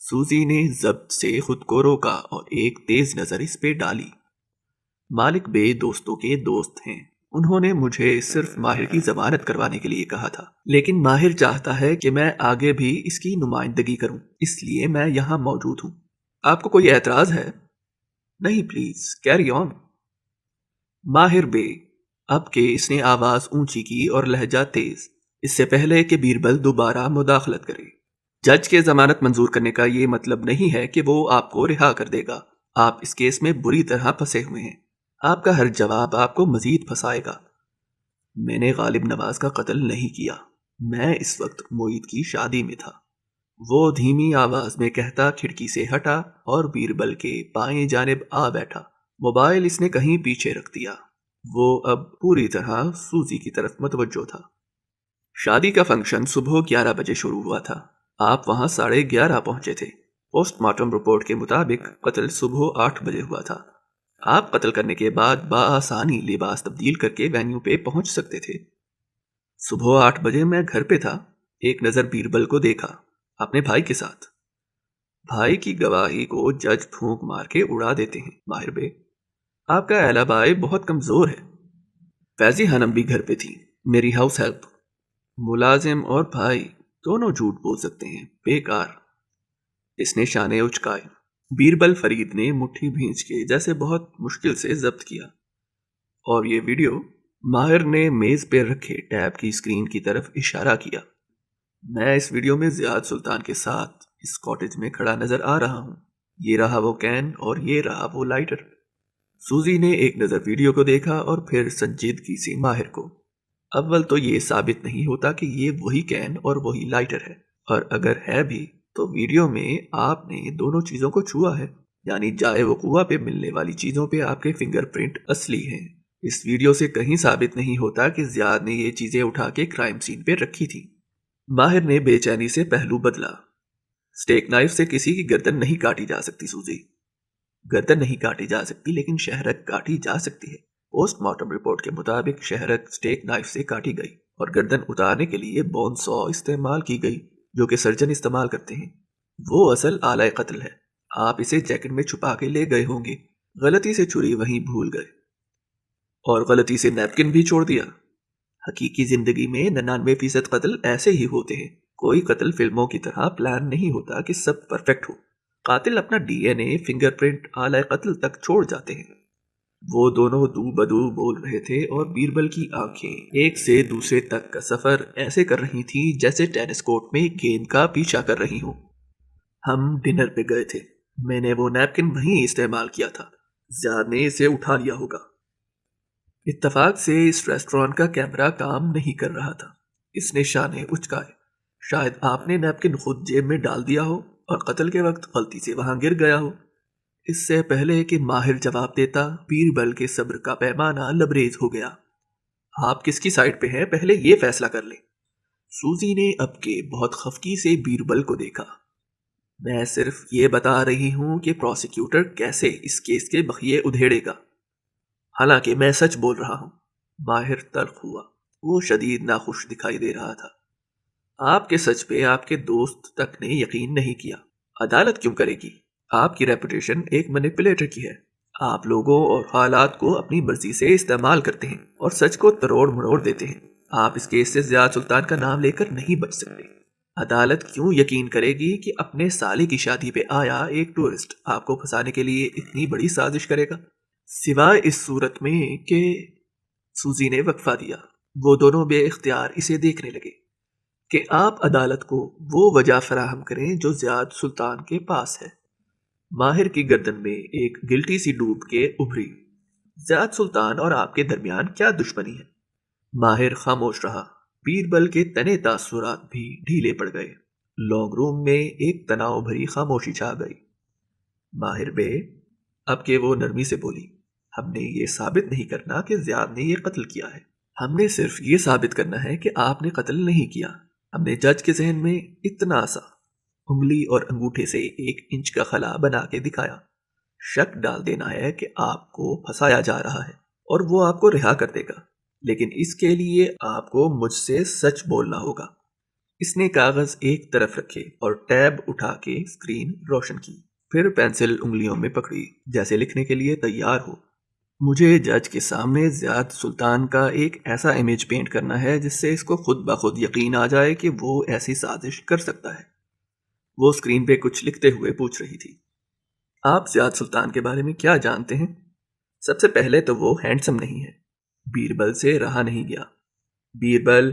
Speaker 1: سوزی نے ضبط سے خود کو روکا اور ایک تیز نظر اس پہ ڈالی۔ مالک بے دوستوں کے دوست ہیں، انہوں نے مجھے صرف ماہر کی ضمانت کروانے کے لیے کہا تھا، لیکن ماہر چاہتا ہے کہ میں آگے بھی اس کی نمائندگی کروں، اس لیے میں یہاں موجود ہوں۔ آپ کو کوئی اعتراض ہے؟ نہیں، پلیز کیری آن۔ ماہر بے، اب کہ اس نے آواز اونچی کی اور لہجہ تیز، اس سے پہلے کہ بیربل دوبارہ مداخلت کرے، جج کے ضمانت منظور کرنے کا یہ مطلب نہیں ہے کہ وہ آپ کو رہا کر دے گا۔ آپ اس کیس میں بری طرح پھنسے ہوئے ہیں، آپ کا ہر جواب آپ کو مزید پھنسائے گا۔ میں نے غالب نواز کا قتل نہیں کیا، میں اس وقت معید کی شادی میں تھا، وہ دھیمی آواز میں کہتا کھڑکی سے ہٹا اور بیربل کے بائیں جانب آ بیٹھا۔ موبائل اس نے کہیں پیچھے رکھ دیا۔ وہ اب پوری طرح سوزی کی طرف متوجہ تھا۔ شادی کا فنکشن صبح 11 بجے شروع ہوا تھا، آپ وہاں 11:30 پہنچے تھے۔ پوسٹ مارٹم رپورٹ کے مطابق قتل صبح 8 بجے ہوا تھا۔ آپ قتل کرنے کے بعد بآسانی لباس تبدیل کر کے وینیو پہ پہنچ سکتے تھے۔ صبح 8 بجے میں گھر پہ تھا۔ ایک نظر بیربل کو دیکھا، اپنے بھائی کے ساتھ۔ بھائی کی گواہی کو جج پھونک مار کے اڑا دیتے ہیں ماہر بے، آپ کا الابائی بہت کمزور ہے۔ فیضی خانم بھی گھر پہ تھی، میری ہاؤس ہیلپ۔ ملازم اور بھائی دونوں جھوٹ بول سکتے ہیں، بیکار۔ اس نے شانے اچکائے۔ بیربل فرید نے مٹھی بھینچ کے جیسے بہت مشکل سے ضبط کیا۔ اور یہ ویڈیو؟ ماہر نے میز پہ رکھے ٹیب کی اسکرین کی طرف اشارہ کیا۔ میں اس ویڈیو میں زیاد سلطان کے ساتھ اس کاٹیج میں کھڑا نظر آ رہا ہوں۔ یہ رہا وہ کین اور یہ رہا وہ لائٹر۔ سوزی نے ایک نظر ویڈیو کو دیکھا اور پھر سنجیدگی سے ماہر کو۔ اول تو یہ ثابت نہیں ہوتا کہ یہ وہی کین اور وہی لائٹر ہے، اور اگر ہے بھی تو ویڈیو میں آپ نے دونوں چیزوں کو چھوا ہے، یعنی جائے وقوع پہ ملنے والی چیزوں پہ آپ کے فنگر پرنٹ اصلی ہیں۔ اس ویڈیو سے کہیں ثابت نہیں ہوتا کہ زیاد نے یہ چیزیں اٹھا کے کرائم سین پہ رکھی تھی۔ ماہر نے بے چینی سے پہلو بدلا۔ سٹیک نائف سے کسی کی گردن نہیں کاٹی جا سکتی سوزی، گردن نہیں کاٹی جا سکتی لیکن شہرک کاٹی جا سکتی ہے۔ پوسٹ مارٹم رپورٹ کے مطابق شہرک سٹیک نائف سے کاٹی گئی اور گردن اتارنے کے لیے بون سو استعمال کی گئی جو کہ سرجن استعمال کرتے ہیں۔ وہ اصل آلہ قتل ہے۔ آپ اسے جیکٹ میں چھپا کے لے گئے ہوں گے، غلطی سے چھری وہیں بھول گئے اور غلطی سے نیپکن بھی چھوڑ دیا۔ حقیقی زندگی میں 99% قتل ایسے ہی ہوتے ہیں، کوئی قتل فلموں کی طرح پلان نہیں ہوتا کہ سب پرفیکٹ ہو۔ قاتل اپنا ڈی این اے، فنگر پرنٹ، آلہ قتل تک چھوڑ جاتے ہیں۔ وہ دونوں دو بدو بول رہے تھے اور بیربل کی آنکھیں ایک سے دوسرے تک کا سفر ایسے کر رہی تھی جیسے ٹینس کورٹ میں گیند کا پیچھا کر رہی ہوں۔ ہم ڈنر پہ گئے تھے، میں نے وہ نیپکن وہیں استعمال کیا تھا، زیاد نے اسے اٹھا لیا ہوگا۔ اتفاق سے اس ریسٹورانٹ کا کیمرہ کام نہیں کر رہا تھا۔ اس نے شانے اچکائے۔ شاید آپ نے نیپکن خود جیب میں ڈال دیا ہو اور قتل کے وقت غلطی سے وہاں گر گیا ہو۔ اس سے پہلے کہ ماہر جواب دیتا، بیربل کے صبر کا پیمانہ لبریز ہو گیا۔ آپ کس کی سائڈ پہ ہیں، پہلے یہ فیصلہ کر لیں۔ سوزی نے اب کے بہت خفگی سے بیربل کو دیکھا۔ میں صرف یہ بتا رہی ہوں کہ پروسیکیوٹر کیسے اس کیس کے بخیے ادھیڑے گا، حالانکہ میں سچ بول رہا ہوں۔ ماہر تلخ ہوا، وہ شدید ناخوش دکھائی دے رہا تھا۔ آپ کے سچ پہ آپ کے دوست تک نے یقین نہیں کیا، عدالت کیوں کرے گی؟ آپ کی ریپوٹیشن ایک مینیپولیٹر کی ہے۔ آپ لوگوں اور حالات کو اپنی مرضی سے استعمال کرتے ہیں اور سچ کو تروڑ مڑوڑ دیتے ہیں۔ آپ اس کیس سے زیاد سلطان کا نام لے کر نہیں بچ سکتے۔ عدالت کیوں یقین کرے گی کہ اپنے سالے کی شادی پہ آیا ایک ٹورسٹ آپ کو پھنسانے کے لیے اتنی بڑی سازش کرے گا؟ سوائے اس صورت میں کہ… سوزی نے وقفہ دیا۔ وہ دونوں بے اختیار اسے دیکھنے لگے کہ آپ عدالت کو وہ وجہ فراہم کریں جو زیاد سلطان کے پاس ہے۔ ماہر کی گردن میں ایک گلٹی سی ڈوب کے ابھری۔ زیاد سلطان اور آپ کے درمیان کیا دشمنی ہے؟ ماہر خاموش رہا۔ بیربل کے تنے تاثرات بھی ڈھیلے پڑ گئے۔ لانگ روم میں ایک تناؤ بھری خاموشی چھا گئی۔ ماہر بے، اب کہ وہ نرمی سے بولی، ہم نے یہ ثابت نہیں کرنا کہ زیاد نے یہ قتل کیا ہے، ہم نے صرف یہ ثابت کرنا ہے کہ آپ نے قتل نہیں کیا۔ ہم نے جج کے ذہن میں اتنا سا انگلی اور انگوٹھے سے 1 انچ کا خلا بنا کے دکھایا۔ شک ڈال دینا ہے کہ آپ کو پھنسایا جا رہا ہے اور وہ آپ کو رہا کر دے گا، لیکن اس کے لیے آپ کو مجھ سے سچ بولنا ہوگا۔ اس نے کاغذ ایک طرف رکھے اور ٹیب اٹھا کے اسکرین روشن کی، پھر پینسل انگلیوں میں پکڑی جیسے لکھنے کے لیے تیار ہو۔ مجھے جج کے سامنے زیاد سلطان کا ایک ایسا امیج پینٹ کرنا ہے جس سے اس کو خود بخود یقین آ جائے کہ وہ ایسی سازش کر سکتا ہے۔ وہ اسکرین پہ کچھ لکھتے ہوئے پوچھ رہی تھی، آپ زیاد سلطان کے بارے میں کیا جانتے ہیں؟ سب سے پہلے تو وہ ہینڈسم نہیں ہے۔ بیربل سے رہا نہیں گیا۔ بیربل،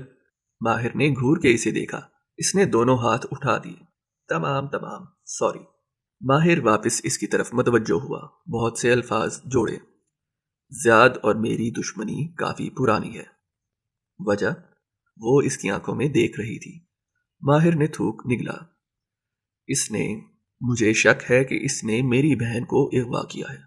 Speaker 1: ماہر نے گھور کے اسے دیکھا۔ اس نے دونوں ہاتھ اٹھا دیے۔ تمام سوری۔ ماہر واپس اس کی طرف متوجہ ہوا، بہت سے الفاظ جوڑے۔ زیاد اور میری دشمنی کافی پرانی ہے۔ وجہ؟ وہ اس کی آنکھوں میں دیکھ رہی تھی۔ ماہر نے تھوک نگلا۔ اس نے… مجھے شک ہے کہ اس نے میری بہن کو اغوا کیا ہے۔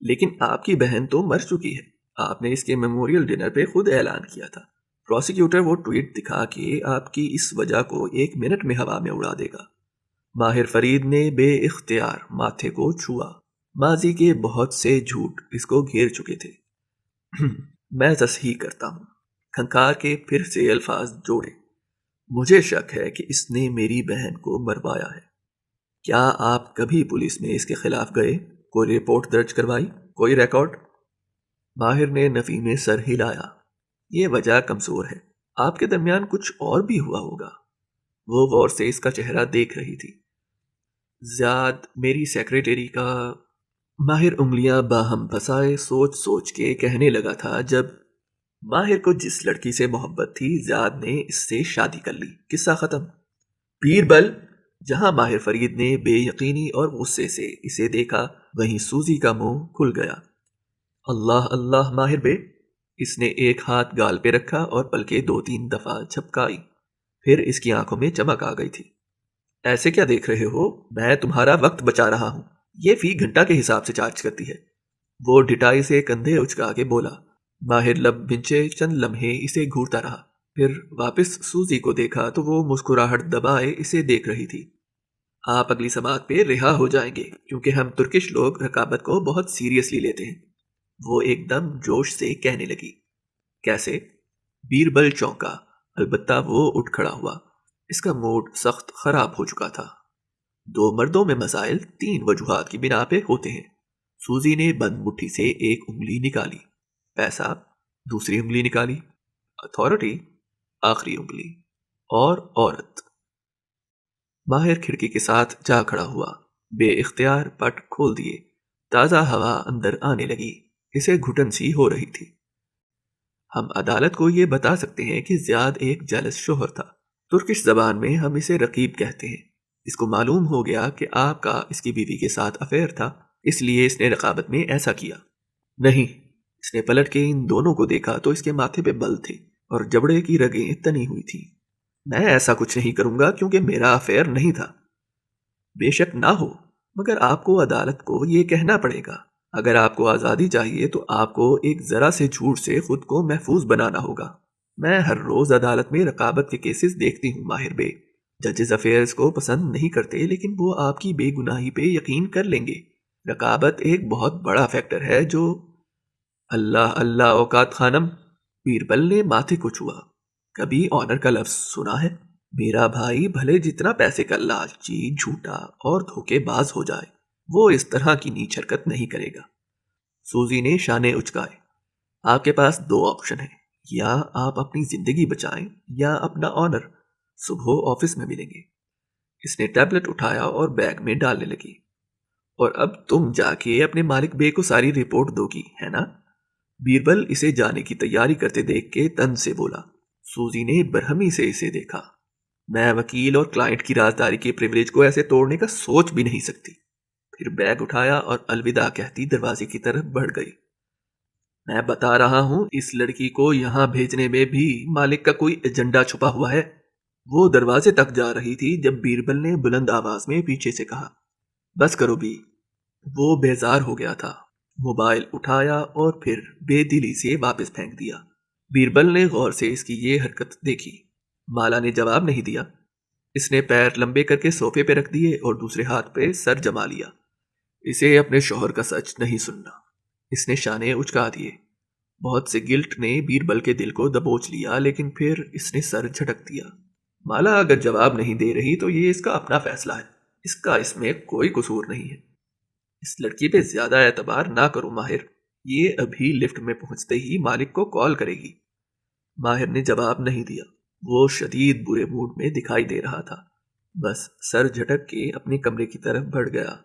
Speaker 1: لیکن آپ کی بہن تو مر چکی ہے، آپ نے اس کے میموریل ڈنر پہ خود اعلان کیا تھا۔ پروسیکیوٹر وہ ٹویٹ دکھا کے آپ کی اس وجہ کو 1 منٹ میں ہوا میں اڑا دے گا۔ ماہر فرید نے بے اختیار ماتھے کو چھوا۔ ماضی کے بہت سے جھوٹ اس کو گھیر چکے تھے۔ میں تصحیح کرتا ہوں۔ کھنکار کے پھر سے الفاظ جوڑے۔ مجھے شک ہے کہ اس نے میری بہن کو مروایا ہے۔ کیا آپ کبھی پولیس میں اس کے خلاف گئے؟ کوئی رپورٹ درج کروائی؟ کوئی ریکارڈ؟ ماہر نے نفی میں سر ہلایا۔ یہ وجہ کمزور ہے، آپ کے درمیان کچھ اور بھی ہوا ہوگا۔ وہ غور سے اس کا چہرہ دیکھ رہی تھی۔ زیاد میری سیکریٹری کا… ماہر انگلیاں باہم پھنسائے سوچ سوچ کے کہنے لگا تھا جب ماہر کو جس لڑکی سے محبت تھی زیاد نے اس سے شادی کر لی۔ قصہ ختم۔ بیربل! جہاں ماہر فرید نے بے یقینی اور غصے سے اسے دیکھا وہیں سوزی کا منہ کھل گیا۔ اللہ اللہ ماہر بے! اس نے ایک ہاتھ گال پہ رکھا اور پلکیں 2-3 دفعہ جھپکائی، پھر اس کی آنکھوں میں چمک آ گئی تھی۔ ایسے کیا دیکھ رہے ہو؟ میں تمہارا وقت بچا رہا ہوں، یہ فی گھنٹہ کے حساب سے چارج کرتی ہے۔ وہ ڈٹائی سے کندھے اچکا کے بولا۔ ماہر لب بھنچے چند لمحے اسے گھورتا رہا، پھر واپس سوزی کو دیکھا تو وہ مسکراہٹ دبائے اسے دیکھ رہی تھی۔ آپ اگلی سماعت پہ رہا ہو جائیں گے کیونکہ ہم ترکش لوگ رقابت کو بہت سیریسلی لیتے ہیں۔ وہ ایک دم جوش سے کہنے لگی۔ کیسے؟ بیربل چونکا، البتہ وہ اٹھ کھڑا ہوا۔ اس کا موڈ سخت خراب ہو چکا تھا۔ 2 مردوں میں مسائل 3 وجوہات کی بنا پہ ہوتے ہیں۔ سوزی نے بند مٹھی سے ایک انگلی نکالی۔ پیسہ؟ دوسری انگلی نکالی۔ اتھارٹی؟ آخری انگلی۔ اور عورت۔ ماہر کھڑکی کے ساتھ جا کھڑا ہوا۔ بے اختیار پٹ کھول دیے۔ تازہ ہوا اندر آنے لگی، اسے گھٹن سی ہو رہی تھی۔ ہم عدالت کو یہ بتا سکتے ہیں کہ زیاد ایک جالس شوہر تھا۔ ترکش زبان میں ہم اسے رقیب کہتے ہیں۔ اس کو معلوم ہو گیا کہ آپ کا اس کی بیوی کے ساتھ افیئر تھا، اس لیے اس نے رقابت میں ایسا کیا۔ نہیں، اس نے پلٹ کے ان دونوں کو دیکھا تو اس کے ماتھے پہ بل تھے اور جبڑے کی رگیں تنی ہوئی تھیں۔ میں ایسا کچھ نہیں کروں گا کیونکہ میرا افیئر نہیں تھا۔ بے شک نہ ہو، مگر آپ کو عدالت کو یہ کہنا پڑے گا۔ اگر آپ کو آزادی چاہیے تو آپ کو ایک ذرا سے جھوٹ سے خود کو محفوظ بنانا ہوگا۔ میں ہر روز عدالت میں رقابت کے کیسز دیکھتی ہوں ماہر بے۔ ججز افیئرز کو پسند نہیں کرتے لیکن وہ آپ کی بے گناہی پہ یقین کر لیں گے۔ رقابت ایک بہت بڑا فیکٹر ہے جو… اللہ اللہ اوقات خانم، بیربل نے ماتھے کو چھوا۔ کبھی آنر کا لفظ سنا ہے؟ میرا بھائی بھلے جتنا پیسے کا لالچی، جھوٹا اور دھوکے باز ہو جائے، وہ اس طرح کی نیچ حرکت نہیں کرے گا۔ سوزی نے شانے اچکائے۔ آپ کے پاس دو آپشن ہیں، یا آپ اپنی زندگی بچائیں یا اپنا آنر۔ صبح آفس میں ملیں گے۔ اس نے ٹیبلٹ اٹھایا اور بیگ میں ڈالنے لگی۔ اور اب تم جا کے اپنے مالک بے کو ساری رپورٹ دو گی، ہے نا؟ بیربل اسے جانے کی تیاری کرتے دیکھ کے تن سے بولا۔ سوزی نے برہمی سے اسے دیکھا۔ میں وکیل اور کلائنٹ کی رازداری کے پریویلیج کو ایسے توڑنے کا سوچ بھی نہیں سکتی۔ پھر بیگ اٹھایا اور الوداع کہتی دروازے کی طرف بڑھ گئی۔ میں بتا رہا ہوں اس لڑکی کو یہاں بھیجنے میں بھی مالک کا کوئی ایجنڈا چھپا ہوا ہے۔ وہ دروازے تک جا رہی تھی جب بیربل نے بلند آواز میں پیچھے سے کہا، بس کرو بھی۔ وہ بیزار ہو گیا تھا۔ موبائل اٹھایا اور پھر بے دلی سے واپس پھینک دیا۔ بیربل نے غور سے اس کی یہ حرکت دیکھی۔ مالا نے جواب نہیں دیا۔ اس نے پیر لمبے کر کے صوفے پہ رکھ دیے اور دوسرے ہاتھ پہ سر جما لیا۔ اسے اپنے شوہر کا سچ نہیں سننا۔ اس نے شانے اچکا دیے۔ بہت سے گلٹ نے بیربل کے دل کو دبوچ لیا لیکن پھر اس نے سر جھٹک دیا۔ مالا اگر جواب نہیں دے رہی تو یہ اس کا اپنا فیصلہ ہے، اس کا اس میں کوئی قصور نہیں ہے۔ اس لڑکی پہ زیادہ اعتبار نہ کرو ماہر، یہ ابھی لفٹ میں پہنچتے ہی مالک کو کال کرے گی۔ ماہر نے جواب نہیں دیا۔ وہ شدید برے موڈ میں دکھائی دے رہا تھا، بس سر جھٹک کے اپنے کمرے کی طرف بڑھ گیا۔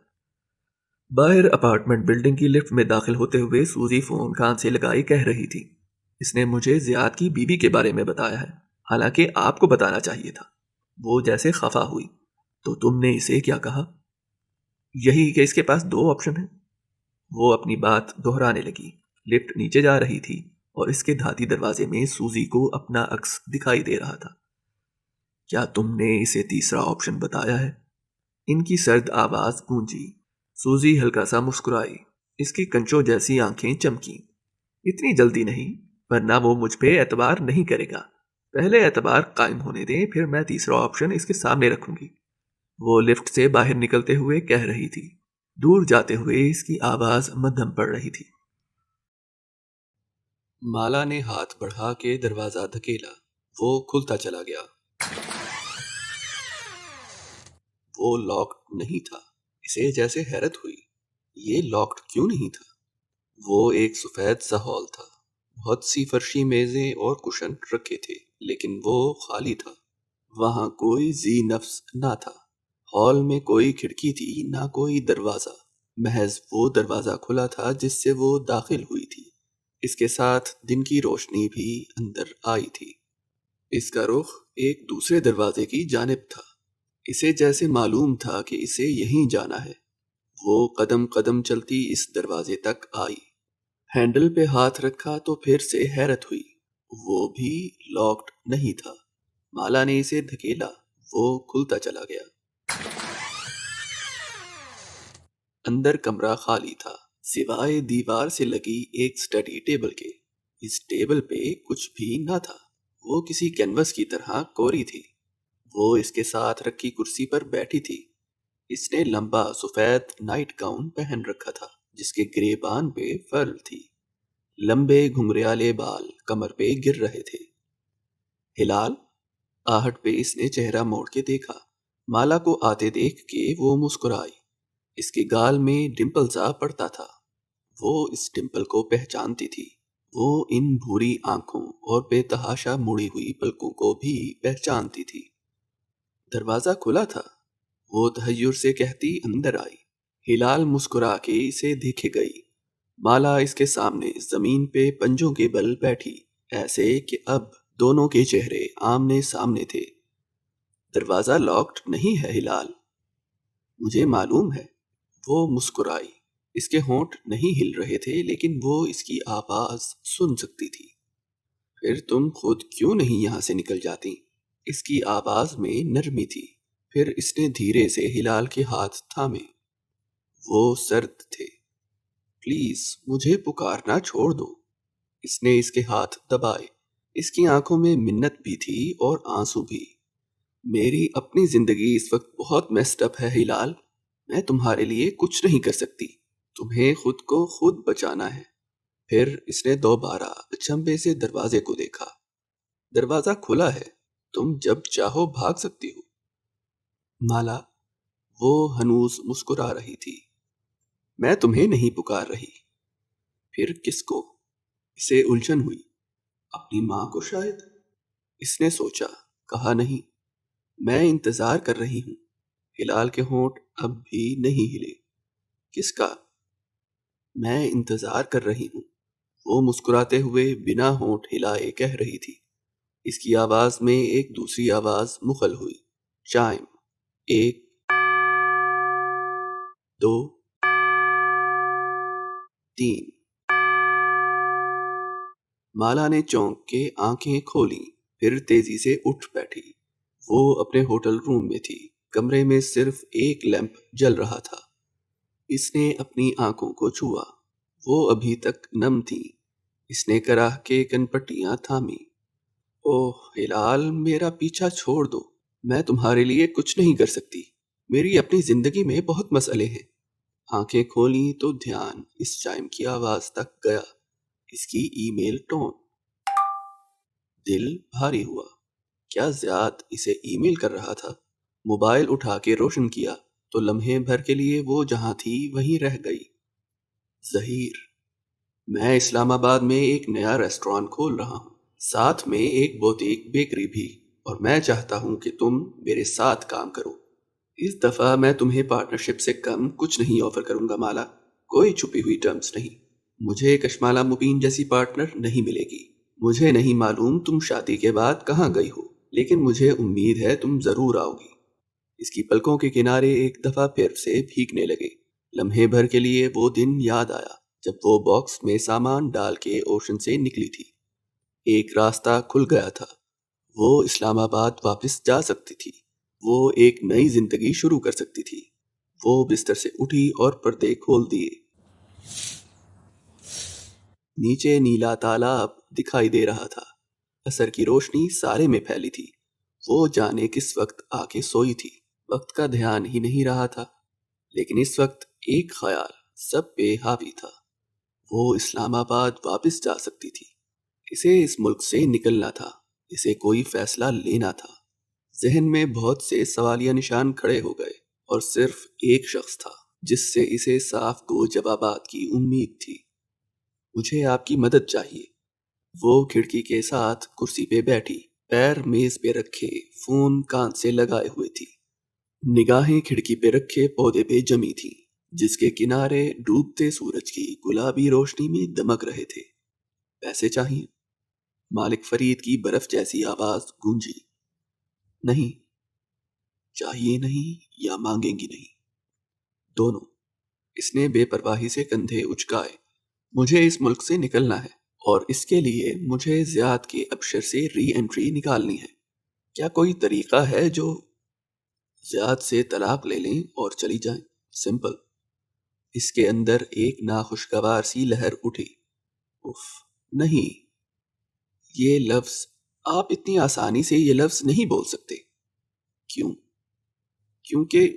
Speaker 1: باہر اپارٹمنٹ بلڈنگ کی لفٹ میں داخل ہوتے ہوئے سوزی فون کان سے لگائی کہہ رہی تھی، اس نے مجھے زیاد کی بیوی کے بارے میں بتایا ہے، حالانکہ آپ کو بتانا چاہیے تھا۔ وہ جیسے خفا ہوئی۔ تو تم نے اسے کیا کہا؟ یہی کہ اس کے پاس دو آپشن ہیں۔ وہ اپنی بات دہرانے لگی۔ لفٹ نیچے جا رہی تھی اور اس کے دھاتی دروازے میں سوزی کو اپنا عکس دکھائی دے رہا تھا۔ کیا تم نے اسے تیسرا آپشن بتایا ہے؟ ان کی سرد آواز گونجی۔ سوزی ہلکا سا مسکرائی۔ اس کی کنچوں جیسی آنکھیں چمکیں۔ اتنی جلدی نہیں، ورنہ وہ مجھ پہ اعتبار نہیں کرے گا۔ پہلے اعتبار قائم ہونے دیں، پھر میں تیسرا آپشن اس کے سامنے رکھوں گی۔ وہ لفٹ سے باہر نکلتے ہوئے کہہ رہی تھی۔ دور جاتے ہوئے اس کی آواز مدھم پڑ رہی تھی۔ مالا نے ہاتھ بڑھا کے دروازہ دھکیلا۔ وہ کھلتا چلا گیا۔ وہ لاکڈ نہیں تھا۔ اسے جیسے حیرت ہوئی، یہ لاکڈ کیوں نہیں تھا؟ وہ ایک سفید سا ہال تھا۔ بہت سی فرشی میزیں اور کشن رکھے تھے، لیکن وہ خالی تھا۔ وہاں کوئی ذی نفس نہ تھا۔ ہال میں کوئی کھڑکی تھی نہ کوئی دروازہ، محض وہ دروازہ کھلا تھا جس سے وہ داخل ہوئی تھی۔ اس کے ساتھ دن کی روشنی بھی اندر آئی تھی۔ اس کا رخ ایک دوسرے دروازے کی جانب تھا۔ اسے جیسے معلوم تھا کہ اسے یہیں جانا ہے۔ وہ قدم قدم چلتی اس دروازے تک آئی۔ ہینڈل پہ ہاتھ رکھا تو پھر سے حیرت ہوئی، وہ بھی لاکڈ نہیں تھا۔ مالا نے اسے دھکیلا، وہ کھلتا چلا گیا۔ اندر کمرہ خالی تھا، سوائے دیوار سے لگی ایک سٹڈی ٹیبل کے۔ اس ٹیبل پہ کچھ بھی نہ تھا، وہ کسی کینوس کی طرح کوری تھی۔ وہ اس کے ساتھ رکھی کرسی پر بیٹھی تھی۔ اس نے لمبا سفید نائٹ گاؤن پہن رکھا تھا جس کے گریبان پہ فرل تھی۔ لمبے گھنگریالے بال کمر پہ گر رہے تھے۔ ہلال؟ آہٹ پہ اس نے چہرہ موڑ کے دیکھا۔ مالا کو آتے دیکھ کے وہ مسکرائی۔ اس کے گال میں ڈمپل سا پڑتا تھا۔ وہ اس ڈمپل کو پہچانتی تھی۔ وہ ان بھوری آنکھوں اور بے تحاشا مڑی ہوئی پلکوں کو بھی پہچانتی تھی۔ دروازہ کھلا تھا۔ وہ تحیر سے کہتی اندر آئی۔ ہلال مسکرا کے اسے دیکھے گئی۔ مالا اس کے سامنے زمین پہ پنجوں کے بل بیٹھی، ایسے کہ اب دونوں کے چہرے آمنے سامنے تھے۔ دروازہ لاکڈ نہیں ہے ہلال، مجھے معلوم ہے۔ وہ مسکرائی۔ اس کے ہونٹ نہیں ہل رہے تھے لیکن وہ اس کی آواز سن سکتی تھی۔ پھر تم خود کیوں نہیں یہاں سے نکل جاتی؟ اس کی آواز میں نرمی تھی۔ پھر اس نے دھیرے سے ہلال کے ہاتھ تھامے۔ وہ سرد تھے۔ پلیز مجھے پکارنا چھوڑ دو۔ اس نے اس کے ہاتھ دبائے۔ اس کی آنکھوں میں منت بھی تھی اور آنسو بھی۔ میری اپنی زندگی اس وقت بہت میسڈ اپ ہے ہلال، میں تمہارے لیے کچھ نہیں کر سکتی، تمہیں خود کو خود بچانا ہے۔ پھر اس نے دوبارہ اچنبے سے دروازے کو دیکھا۔ دروازہ کھلا ہے، تم جب چاہو بھاگ سکتی ہو۔ مالا، وہ ہنوز مسکرا رہی تھی۔ میں تمہیں نہیں پکار رہی۔ پھر کس کو؟ اسے الجھن ہوئی۔ اپنی ماں کو شاید۔ اس نے سوچا، کہا نہیں۔ میں انتظار کر رہی ہوں۔ ہلال کے ہونٹ اب بھی نہیں ہلے۔ کس کا؟ میں انتظار کر رہی ہوں، وہ مسکراتے ہوئے بنا ہونٹ ہلائے کہہ رہی تھی۔ اس کی آواز میں ایک دوسری آواز مخل ہوئی۔ چائم، 1، 2، 3۔ مالا نے چونک کے آنکھیں کھولیں، پھر تیزی سے اٹھ بیٹھی۔ وہ اپنے ہوٹل روم میں تھی۔ کمرے میں صرف ایک لیمپ جل رہا تھا۔ اس نے اپنی آنکھوں کو چھوا، وہ ابھی تک نم تھیں۔ اس نے کراہ کے کن پٹیاں تھامیں۔ اوہ ہلال، میرا پیچھا چھوڑ دو، میں تمہارے لیے کچھ نہیں کر سکتی، میری اپنی زندگی میں بہت مسئلے ہیں۔ آنکھیں کھولیں تو دھیان اس چائم کی آواز تک گیا، اس کی ای میل ٹون۔ دل بھاری ہوا۔ کیا زیاد اسے ای میل کر رہا تھا؟ موبائل اٹھا کے روشن کیا تو لمحے بھر کے لیے وہ جہاں تھی وہیں رہ گئی۔ ظہیر، میں اسلام آباد میں ایک نیا ریسٹورانٹ کھول رہا ہوں، ساتھ میں ایک بوتیک بیکری بھی، اور میں چاہتا ہوں کہ تم میرے ساتھ کام کرو۔ اس دفعہ میں تمہیں پارٹنرشپ سے کم کچھ نہیں آفر کروں گا مالا، کوئی چھپی ہوئی ٹرمز نہیں۔ مجھے کشمالہ مبین جیسی پارٹنر نہیں ملے گی۔ مجھے نہیں معلوم تم شادی کے بعد کہاں گئی ہو، لیکن مجھے امید ہے تم ضرور آؤ گی۔ اس کی پلکوں کے کنارے ایک دفعہ پھر سے بھیگنے لگے۔ لمحے بھر کے لیے وہ دن یاد آیا جب وہ باکس میں سامان ڈال کے اوشن سے نکلی تھی۔ ایک راستہ کھل گیا تھا، وہ اسلام آباد واپس جا سکتی تھی، وہ ایک نئی زندگی شروع کر سکتی تھی۔ وہ بستر سے اٹھی اور پردے کھول دیے۔ نیچے نیلا تالاب دکھائی دے رہا تھا، عصر کی روشنی سارے میں پھیلی تھی۔ وہ جانے کس وقت آ کے سوئی تھی، وقت کا دھیان ہی نہیں رہا تھا، لیکن اس وقت ایک خیال سب پہ حاوی تھا، وہ اسلام آباد واپس جا سکتی تھی۔ اسے اس ملک سے نکلنا تھا، اسے کوئی فیصلہ لینا تھا۔ ذہن میں بہت سے سوالیہ نشان کھڑے ہو گئے، اور صرف ایک شخص تھا جس سے اسے صاف گو جوابات کی امید تھی۔ مجھے آپ کی مدد چاہیے۔ وہ کھڑکی کے ساتھ کرسی پہ بیٹھی، پیر میز پہ رکھے، فون کان سے لگائے ہوئے تھی۔ نگاہیں کھڑکی پہ رکھے پودے پہ جمی تھی، جس کے کنارے ڈوبتے سورج کی گلابی روشنی میں دمک رہے تھے۔ پیسے چاہیے؟ مالک فرید کی برف جیسی آواز گونجی۔ نہیں، چاہیے نہیں یا مانگیں گی نہیں، دونوں۔ اس نے بے پرواہی سے کندھے اچکائے۔ مجھے اس ملک سے نکلنا ہے، اور اس کے لیے مجھے زیاد کے ابشر سے ری انٹری نکالنی ہے۔ کیا کوئی طریقہ ہے جو زیاد سے طلاق لے لیں اور چلی جائیں؟ سمپل۔ اس کے اندر ایک ناخوشگوار سی لہر اٹھی۔ اف، نہیں، یہ لفظ، آپ اتنی آسانی سے یہ لفظ نہیں بول سکتے۔ کیوں؟ کیونکہ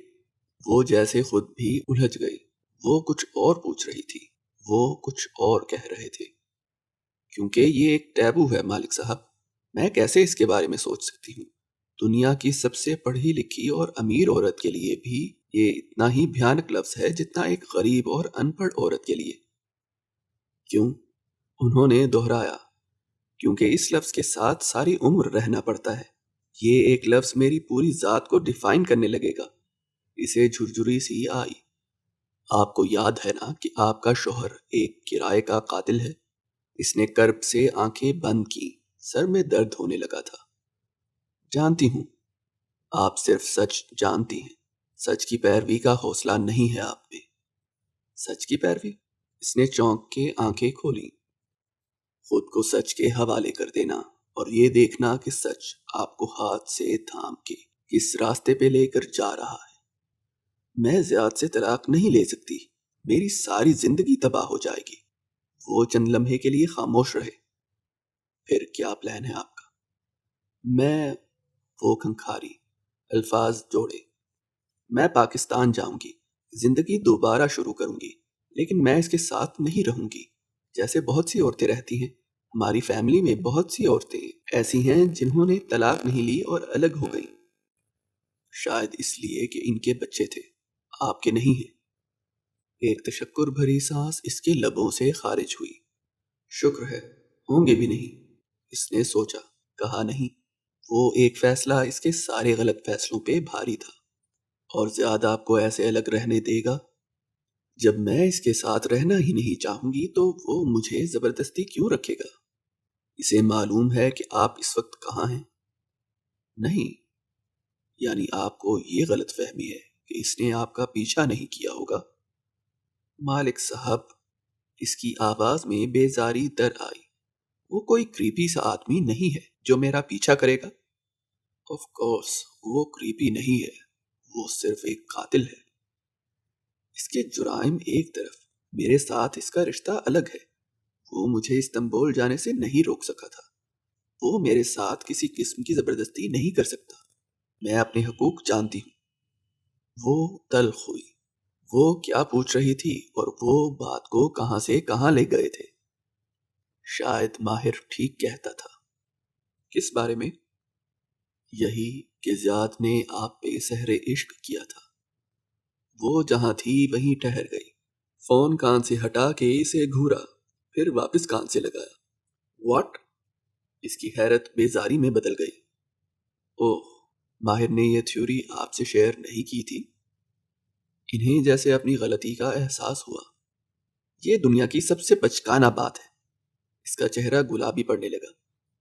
Speaker 1: وہ جیسے خود بھی الجھ گئی۔ وہ کچھ اور پوچھ رہی تھی، وہ کچھ اور کہہ رہے تھے۔ کیونکہ یہ ایک ٹیبو ہے مالک صاحب، میں کیسے اس کے بارے میں سوچ سکتی ہوں؟ دنیا کی سب سے پڑھی لکھی اور امیر عورت کے لیے بھی یہ اتنا ہی بھیانک لفظ ہے جتنا ایک غریب اور ان پڑھ عورت کے لیے۔ کیوں؟ انہوں نے دہرایا۔ کیونکہ اس لفظ کے ساتھ ساری عمر رہنا پڑتا ہے۔ یہ ایک لفظ میری پوری ذات کو ڈیفائن کرنے لگے گا۔ اسے جھرجھری سی آئی۔ آپ کو یاد ہے نا کہ آپ کا شوہر ایک کرائے کا قاتل ہے؟ اس نے کرب سے آنکھیں بند کی، سر میں درد ہونے لگا تھا۔ جانتی ہوں، آپ صرف سچ جانتی ہیں، سچ کی پیروی کا حوصلہ نہیں ہے آپ میں۔ سچ کی پیروی؟ اس نے چونک کے آنکھیں کھولی۔ خود کو سچ کے حوالے کر دینا اور یہ دیکھنا کہ سچ آپ کو ہاتھ سے تھام کے کس راستے پہ لے کر جا رہا ہے۔ میں زیاد سے طلاق نہیں لے سکتی، میری ساری زندگی تباہ ہو جائے گی۔ وہ چند لمحے کے لیے خاموش رہے۔ پھر کیا پلان ہے آپ کا؟ میں وہ کھنکھاری، الفاظ جوڑے۔ میں پاکستان جاؤں گی، زندگی دوبارہ شروع کروں گی، لیکن میں اس کے ساتھ نہیں رہوں گی جیسے بہت سی عورتیں رہتی ہیں۔ ہماری فیملی میں بہت سی عورتیں ایسی ہیں جنہوں نے طلاق نہیں لی اور الگ ہو گئیں، شاید اس لیے کہ ان کے بچے تھے، آپ کے نہیں ہیں۔ ایک تشکر بھری سانس اس کے لبوں سے خارج ہوئی۔ شکر ہے، ہوں گے بھی نہیں، اس نے سوچا، کہا نہیں۔ وہ ایک فیصلہ اس کے سارے غلط فیصلوں پہ بھاری تھا۔ اور زیادہ آپ کو ایسے الگ رہنے دے گا؟ جب میں اس کے ساتھ رہنا ہی نہیں چاہوں گی تو وہ مجھے زبردستی کیوں رکھے گا؟ اسے معلوم ہے کہ آپ اس وقت کہاں ہیں؟ نہیں، یعنی آپ کو یہ غلط فہمی ہے کہ اس نے آپ کا پیچھا نہیں کیا ہوگا۔ مالک صاحب، اس کی آواز میں بیزاری در آئی، وہ کوئی کریپی سا آدمی نہیں ہے جو میرا پیچھا کرے گا۔ آف کورس وہ کریپی نہیں ہے، وہ صرف ایک قاتل ہے۔ اس کے جرائم ایک طرف، میرے ساتھ اس کا رشتہ الگ ہے۔ وہ مجھے استنبول جانے سے نہیں روک سکا تھا۔ وہ میرے ساتھ کسی قسم کی زبردستی نہیں کر سکتا۔ میں اپنے حقوق جانتی ہوں۔ وہ تلخ ہوئی۔ وہ کیا پوچھ رہی تھی اور وہ بات کو کہاں سے کہاں لے گئے تھے؟ شاید ماہر ٹھیک کہتا تھا۔ کس بارے میں؟ یہی کہ زیاد نے آپ پہ سحر عشق کیا تھا۔ وہ جہاں تھی وہیں ٹھہر گئی۔ فون کان سے ہٹا کے اسے گھورا، پھر واپس کان سے لگایا۔ واٹ؟ اس کی حیرت بیزاری میں بدل گئی۔ اوہ، ماہر نے یہ تھیوری آپ سے شیئر نہیں کی تھی؟ انہیں جیسے اپنی غلطی کا احساس ہوا۔ یہ دنیا کی سب سے بچکانہ بات ہے۔ اس کا چہرہ گلابی پڑنے لگا۔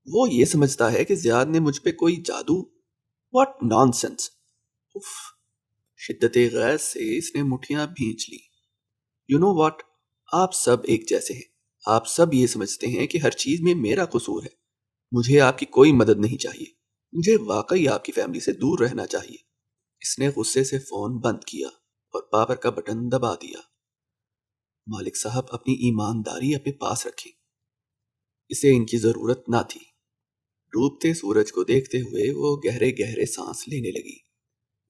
Speaker 1: وہ یہ سمجھتا ہے کہ زیاد نے مجھ پہ کوئی جادو؟ What naan sense! اف! شدت غیظ سے اس نے مٹھیاں بھینچ لی۔ یو نو واٹ، آپ سب ایک جیسے ہیں۔ آپ سب یہ سمجھتے ہیں کہ ہر چیز میں میرا قصور ہے۔ مجھے آپ کی کوئی مدد نہیں چاہیے۔ مجھے واقعی آپ کی فیملی سے دور رہنا چاہیے۔ اس نے غصے سے فون بند کیا اور پاور کا بٹن دبا دیا۔ مالک صاحب اپنی ایمانداری اپنے پاس رکھیں۔ اسے ان کی ضرورت نہ تھی۔ ڈوبتے سورج کو دیکھتے ہوئے وہ گہرے گہرے سانس لینے لگی۔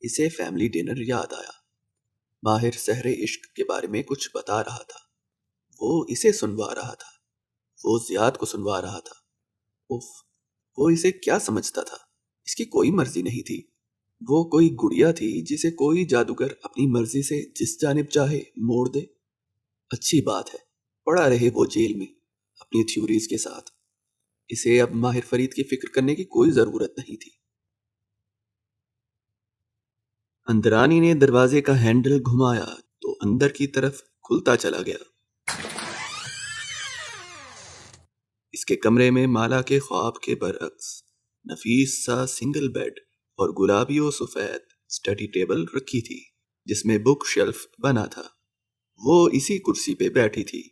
Speaker 1: اسے فیملی ڈنر یاد آیا۔ ماہر سحر عشق کے بارے میں کچھ بتا رہا تھا۔ وہ اسے سنوا رہا تھا۔ وہ زیاد کو سنوا رہا تھا۔ اف! وہ اسے کیا سمجھتا تھا؟ اس کی کوئی مرضی نہیں تھی۔ وہ کوئی گڑیا تھی جسے کوئی جادوگر اپنی مرضی سے جس جانب چاہے موڑ دے۔ اچھی بات ہے، پڑا رہے وہ جیل میں اپنی تھیوریز کے ساتھ۔ اسے اب ماہر فرید کی فکر کرنے کی کوئی ضرورت نہیں تھی۔ اندرانی نے دروازے کا ہینڈل گھمایا تو اندر کی طرف کھلتا چلا گیا۔ اس کے کمرے میں مالا کے خواب کے برعکس نفیس سا سنگل بیڈ اور گلابی و سفید سٹڈی ٹیبل رکھی تھی جس میں بک شیلف بنا تھا۔ وہ اسی کرسی پہ بیٹھی تھی۔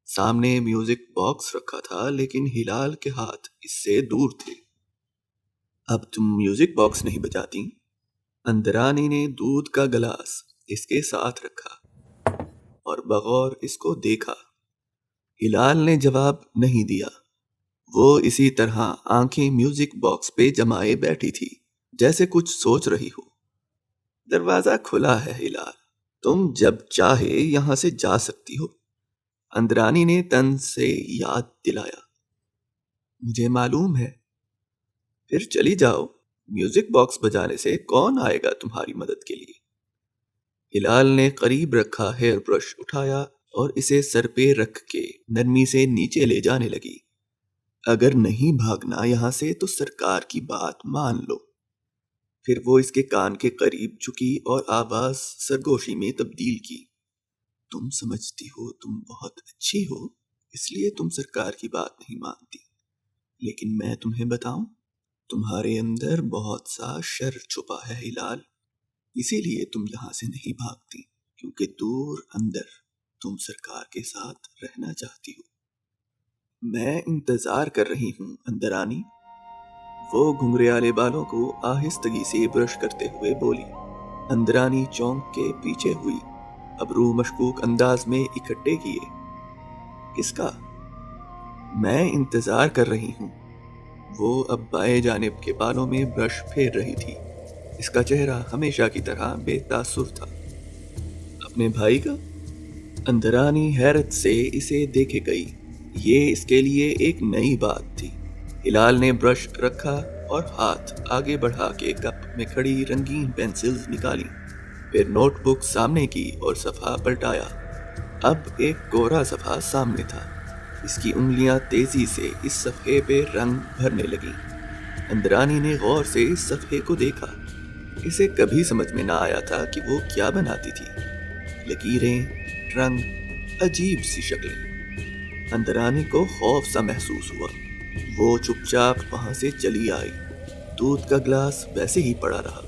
Speaker 1: سامنے میوزک باکس رکھا تھا لیکن ہلال کے ہاتھ اس سے دور تھے۔ اب تم میوزک باکس نہیں بجاتی؟ اندرانی نے دودھ کا گلاس اس کے ساتھ رکھا اور بغور اس کو دیکھا۔ ہلال نے جواب نہیں دیا۔ وہ اسی طرح آنکھیں میوزک باکس پہ جمائے بیٹھی تھی جیسے کچھ سوچ رہی ہو۔ دروازہ کھلا ہے ہلال، تم جب چاہے یہاں سے جا سکتی ہو، اندرانی نے طنز سے یاد دلایا۔ مجھے معلوم ہے۔ پھر چلی جاؤ، میوزک باکس بجانے سے کون آئے گا تمہاری مدد کے لیے؟ ہلال نے قریب رکھا ہیئر برش اٹھایا اور اسے سر پہ رکھ کے نرمی سے نیچے لے جانے لگی۔ اگر نہیں بھاگنا یہاں سے تو سرکار کی بات مان لو۔ پھر وہ اس کے کان کے قریب جھکی اور آواز سرگوشی میں تبدیل کی۔ تم سمجھتی ہو تم بہت اچھی ہو، اس لیے تم سرکار کی بات نہیں مانتی، لیکن میں تمہیں بتاؤں، تمہارے اندر بہت سا شر چھپا ہے ہلال، اسی لیے تم یہاں سے نہیں بھاگتی، کیونکہ دور اندر تم سرکار کے ساتھ رہنا چاہتی ہو۔ میں انتظار کر رہی ہوں اندرانی، وہ گھنگریالے بالوں کو آہستگی سے برش کرتے ہوئے بولی۔ اندرانی چونک کے پیچھے ہوئی، ابرو مشکوک انداز میں اکٹھے کیے۔ کس کا؟ میں انتظار کر رہی ہوں۔ وہ اب بائیں جانب کے بالوں میں برش پھیر رہی تھی۔ اس کا چہرہ ہمیشہ کی طرح بے تاثر تھا۔ اپنے بھائی کا؟ اندرانی حیرت سے اسے دیکھے گئی، یہ اس کے لیے ایک نئی بات تھی۔ ہلال نے برش رکھا اور ہاتھ آگے بڑھا کے کپ میں کھڑی رنگین پینسلز نکالی، پھر نوٹ بک سامنے کی اور صفحہ پلٹایا۔ اب ایک کوہرا صفحہ سامنے تھا، اس کی انگلیاں تیزی سے اس صفحے پہ رنگ بھرنے لگیں۔ اندرانی نے غور سے اس صفحے کو دیکھا، اسے کبھی سمجھ میں نہ آیا تھا کہ وہ کیا بناتی تھی۔ لکیریں، رنگ، عجیب سی شکلیں۔ اندرانی کو خوف سا محسوس ہوا، وہ چپ چاپ وہاں سے چلی آئی۔ دودھ کا گلاس ویسے ہی پڑا رہا۔